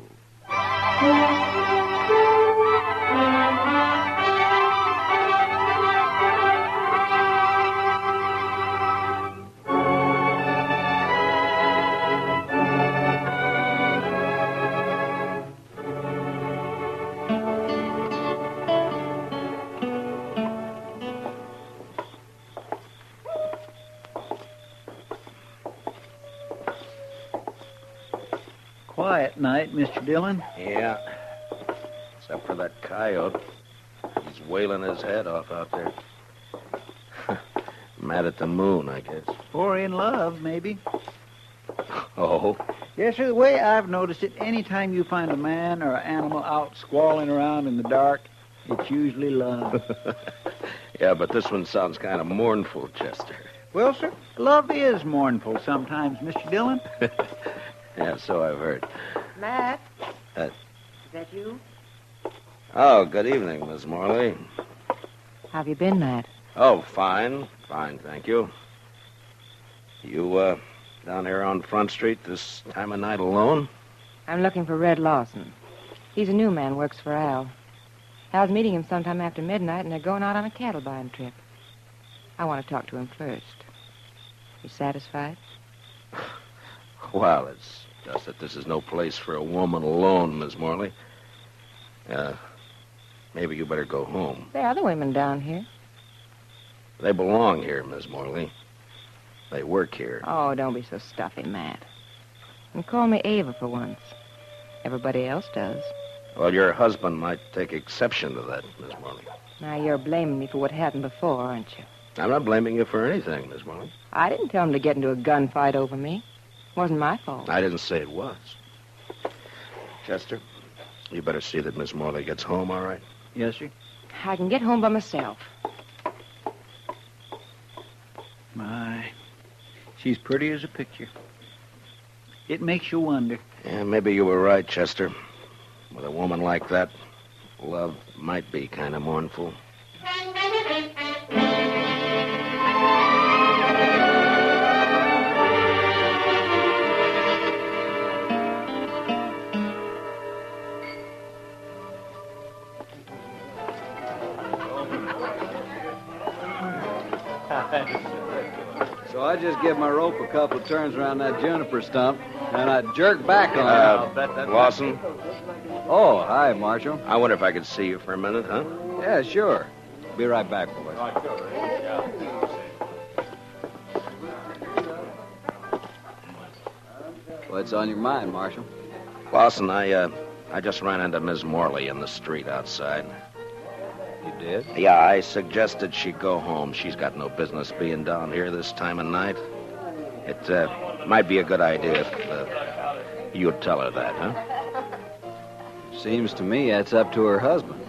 Quiet night, Mr. Dillon. Yeah. Except for that coyote. He's wailing his head off out there. Mad at the moon, I guess. Or in love, maybe. Oh? Yes, sir. The way I've noticed it, any time you find a man or an animal out squalling around in the dark, it's usually love. Yeah, but this one sounds kind of mournful, Chester. Well, sir, love is mournful sometimes, Mr. Dillon. Yeah, so I've heard. Matt? Is that you? Oh, good evening, Miss Morley. How have you been, Matt? Oh, fine. Fine, thank you. You, down here on Front Street this time of night alone? I'm looking for Red Lawson. He's a new man, works for Al. Al's meeting him sometime after midnight, and they're going out on a cattle buying trip. I want to talk to him first. You satisfied? Well, it's Just that this is no place for a woman alone, Miss Morley. Maybe you better go home. There are other women down here. They belong here, Miss Morley. They work here. Oh, don't be so stuffy, Matt. And call me Ava for once. Everybody else does. Well, your husband might take exception to that, Miss Morley. Now, you're blaming me for what happened before, aren't you? I'm not blaming you for anything, Miss Morley. I didn't tell him to get into a gunfight over me. It wasn't my fault. I didn't say it was. Chester, you better see that Miss Morley gets home, all right? Yes, sir. I can get home by myself. My, she's pretty as a picture. It makes you wonder. Yeah, maybe you were right, Chester. With a woman like that, love might be kind of mournful. So I just give my rope a couple of turns around that juniper stump, and I jerk back on it. Lawson? Oh, hi, Marshal. I wonder if I could see you for a minute, huh? Yeah, sure. Be right back, boys. What's on your mind, Marshal? Lawson, I just ran into Miss Morley in the street outside. You did? Yeah, I suggested she go home. She's got no business being down here this time of night. It might be a good idea if you'd tell her that, huh? Seems to me that's up to her husband.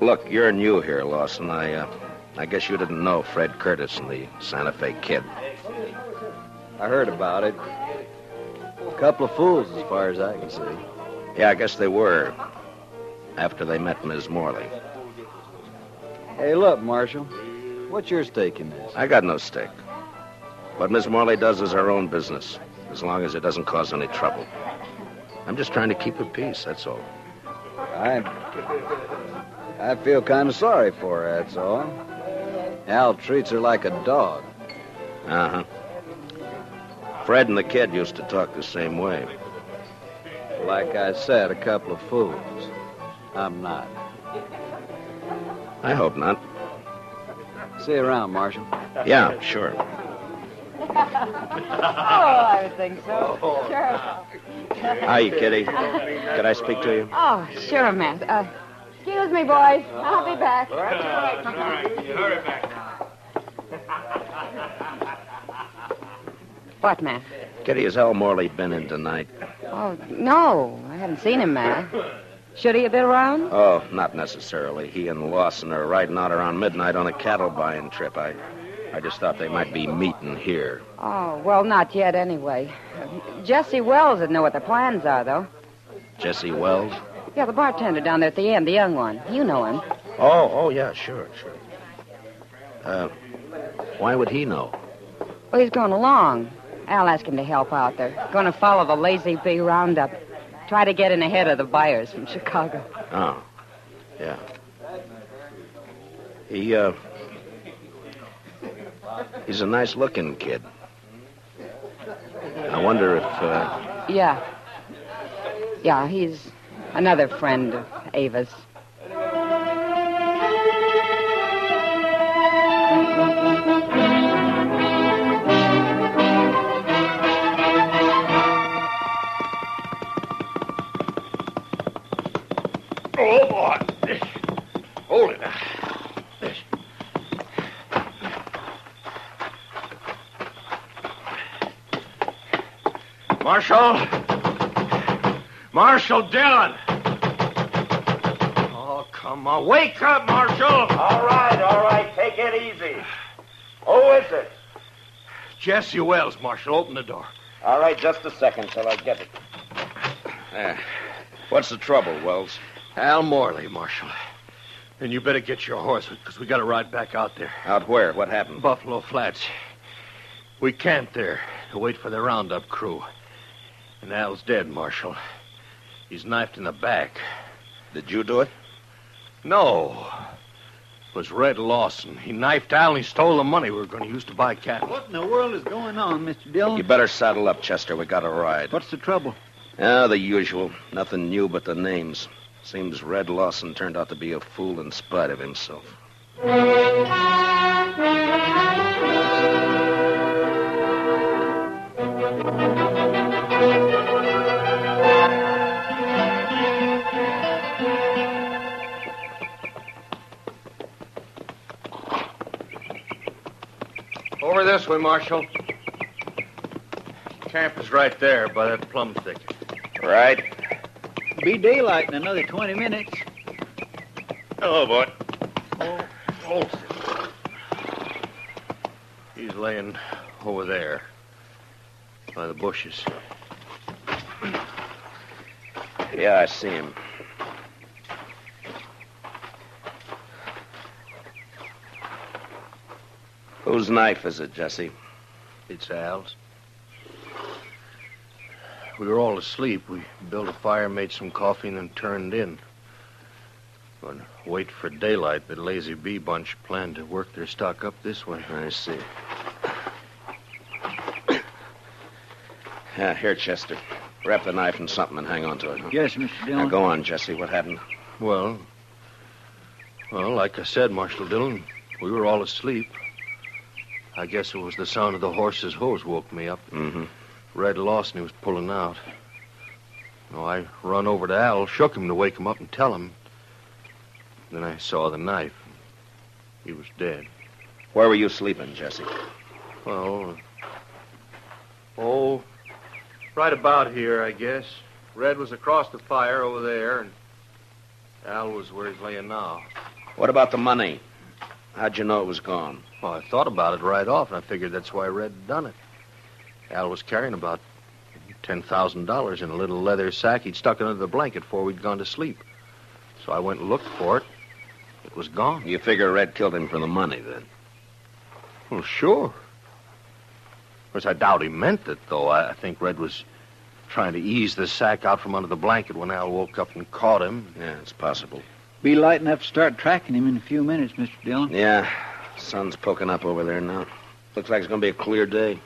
Look, you're new here, Lawson. I guess you didn't know Fred Curtis and the Santa Fe Kid. I heard about it. A couple of fools, as far as I can see. Yeah, I guess they were. After they met Miss Morley. Hey, look, Marshal. What's your stake in this? I got no stake. What Miss Morley does is her own business, as long as it doesn't cause any trouble. I'm just trying to keep her peace, that's all. I feel kind of sorry for her, that's all. Al treats her like a dog. Uh-huh. Fred and the kid used to talk the same way. Like I said, a couple of fools. I'm not. I hope not. See you around, Marshal. Yeah, sure. Oh, I would think so. Sure. Hi, Kitty. Could I speak to you? Oh, sure, Matt. Excuse me, boys. I'll be back. All right. You hurry back now. What, Matt? Kitty, has Al Morley been in tonight? Oh, no. I haven't seen him, Matt. Should he have been around? Oh, not necessarily. He and Lawson are riding out around midnight on a cattle buying trip. I just thought they might be meeting here. Oh, well, not yet anyway. Jesse Wells would know what their plans are, though. Jesse Wells? Yeah, the bartender down there at the end, the young one. You know him. Oh, yeah, sure. Why would he know? Well, he's going along. Al asked him to help out. They're going to follow the Lazy Bee Roundup. Try to get in ahead of the buyers from Chicago. Oh, yeah. He's a nice-looking kid. I wonder if, Yeah. Yeah, he's another friend of Ava's. Oh, boy. Hold it now. Marshal Dillon. Oh, come on. Wake up, Marshal. All right. Take it easy. Who is it? Jesse Wells, Marshal. Open the door. All right, just a second till I get it. There. What's the trouble, Wells? Al Morley, Marshal. And you better get your horse, because we got to ride back out there. Out where? What happened? Buffalo Flats. We camped there to wait for the roundup crew. And Al's dead, Marshal. He's knifed in the back. Did you do it? No. was Red Lawson. He knifed Al and he stole the money we were going to use to buy cattle. What in the world is going on, Mr. Dillon? You better saddle up, Chester. We got a ride. What's the trouble? The usual. Nothing new but the names. Seems Red Lawson turned out to be a fool in spite of himself. Over this way, Marshal. Camp is right there by that plum thicket. Right. Be daylight in another 20 minutes. Hello, boy. Oh. He's laying over there by the bushes. Yeah, I see him. Whose knife is it, Jesse? It's Al's. We were all asleep. We built a fire, made some coffee, and then turned in. But wait for daylight, the Lazy Bee bunch planned to work their stock up this way. I see. Yeah, here, Chester. Wrap the knife in something and hang on to it. Huh? Yes, Mr. Dillon. Now, go on, Jesse. What happened? Well, like I said, Marshal Dillon, we were all asleep. I guess it was the sound of the horse's hooves woke me up. Mm-hmm. Red Lawson, he was pulling out. I run over to Al, shook him to wake him up and tell him. Then I saw the knife. He was dead. Where were you sleeping, Jesse? Well, right about here, I guess. Red was across the fire over there, and Al was where he's laying now. What about the money? How'd you know it was gone? Well, I thought about it right off, and I figured that's why Red had done it. Al was carrying about $10,000 in a little leather sack he'd stuck under the blanket before we'd gone to sleep. So I went and looked for it. It was gone. You figure Red killed him for the money, then? Well, sure. Of course, I doubt he meant it, though. I think Red was trying to ease the sack out from under the blanket when Al woke up and caught him. Yeah, it's possible. Be light enough to start tracking him in a few minutes, Mr. Dillon. Yeah, sun's poking up over there now. Looks like it's going to be a clear day.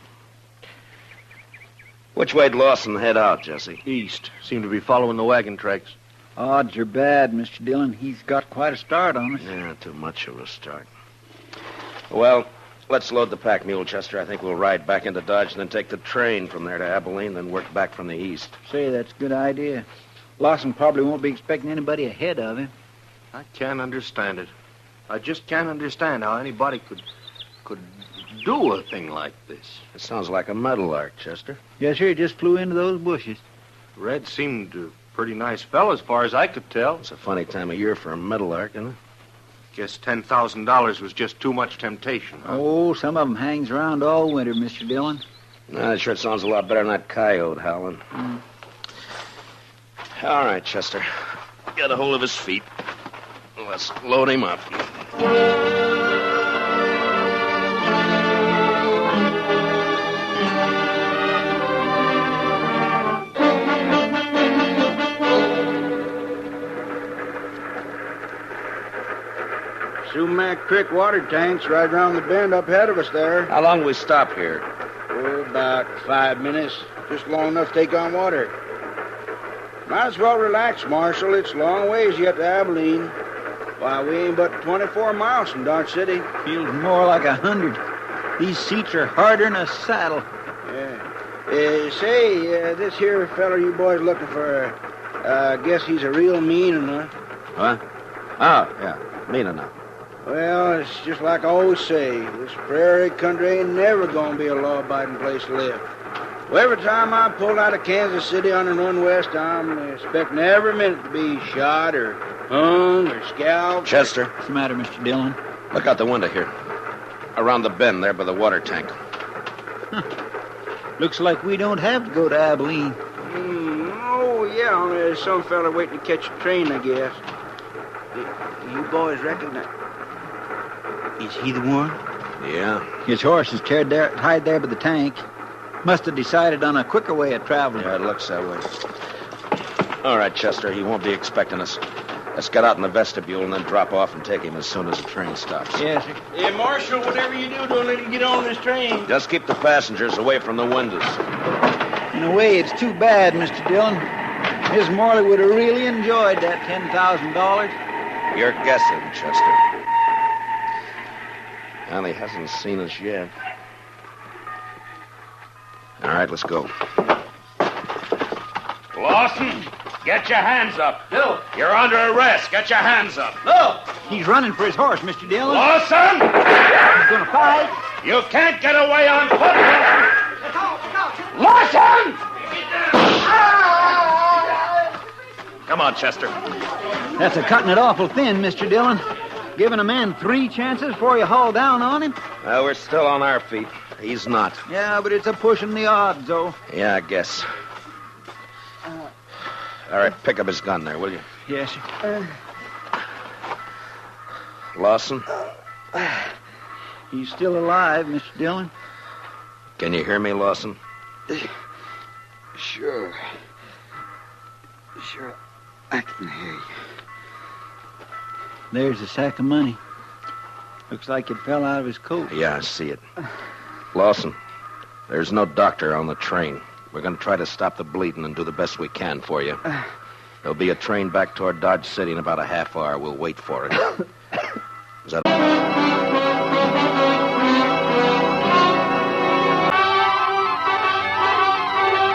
Which way'd Lawson head out, Jesse? East. Seemed to be following the wagon tracks. Odds are bad, Mr. Dillon. He's got quite a start on us. Yeah, too much of a start. Well, let's load the pack mule, Chester. I think we'll ride back into Dodge and then take the train from there to Abilene, then work back from the east. Say, that's a good idea. Lawson probably won't be expecting anybody ahead of him. I can't understand it. I just can't understand how anybody could do a thing like this. It sounds like a meadowlark, Chester. Yes, sir. He just flew into those bushes. Red seemed a pretty nice fellow as far as I could tell. It's a funny time of year for a meadowlark, isn't it? Guess $10,000 was just too much temptation. Huh? Oh, some of them hangs around all winter, Mr. Dillon. That sure sounds a lot better than that coyote howling. All right, Chester. Get a hold of his feet. Let's load him up. Sumac Creek water tank's right around the bend up ahead of us there. How long we stop here? Oh, about 5 minutes. Just long enough to take on water. Might as well relax, Marshal. It's a long ways yet to Abilene. Why, we ain't but 24 miles from Dodge City. Feels more like 100. These seats are harder than a saddle. Yeah. Say, this here feller you boys looking for, guess he's a real mean enough. What? Oh, yeah. Mean enough. Well, it's just like I always say. This prairie country ain't never gonna be a law-abiding place to live. Well, every time I pull out of Kansas City on and run west, I'm expecting every minute to be shot or hung or scalped. Chester. What's the matter, Mr. Dillon? Look out the window here. Around the bend there by the water tank. Looks like we don't have to go to Abilene. Oh, yeah. There's some fella waiting to catch a train, I guess. You boys reckon that... Is he the one? Yeah. His horse is tied there by the tank. Must have decided on a quicker way of traveling. Yeah, it looks that way. All right, Chester, he won't be expecting us. Let's get out in the vestibule and then drop off and take him as soon as the train stops. Yes, sir. Hey, Marshal, whatever you do, don't let him get on this train. Just keep the passengers away from the windows. In a way, it's too bad, Mr. Dillon. Miss Morley would have really enjoyed that $10,000. You're guessing, Chester. Well, he hasn't seen us yet. All right, let's go. Lawson, get your hands up. No. You're under arrest. Get your hands up. No! He's running for his horse, Mr. Dillon. Lawson! He's gonna fight. You can't get away on foot. Lawson! Come on, Chester. That's a cutting it awful thin, Mr. Dillon. Giving a man 3 chances before you haul down on him. Well, we're still on our feet. He's not. Yeah, but it's a pushing the odds, though. Yeah, I guess. All right, pick up his gun there, will you? Yes, sir. Lawson? He's still alive, Mr. Dillon. Can you hear me, Lawson? Sure. Sure, I can hear you. There's the sack of money. Looks like it fell out of his coat. Yeah, I see it. Lawson, there's no doctor on the train. We're going to try to stop the bleeding and do the best we can for you. There'll be a train back toward Dodge City in about a half hour. We'll wait for it. Is that...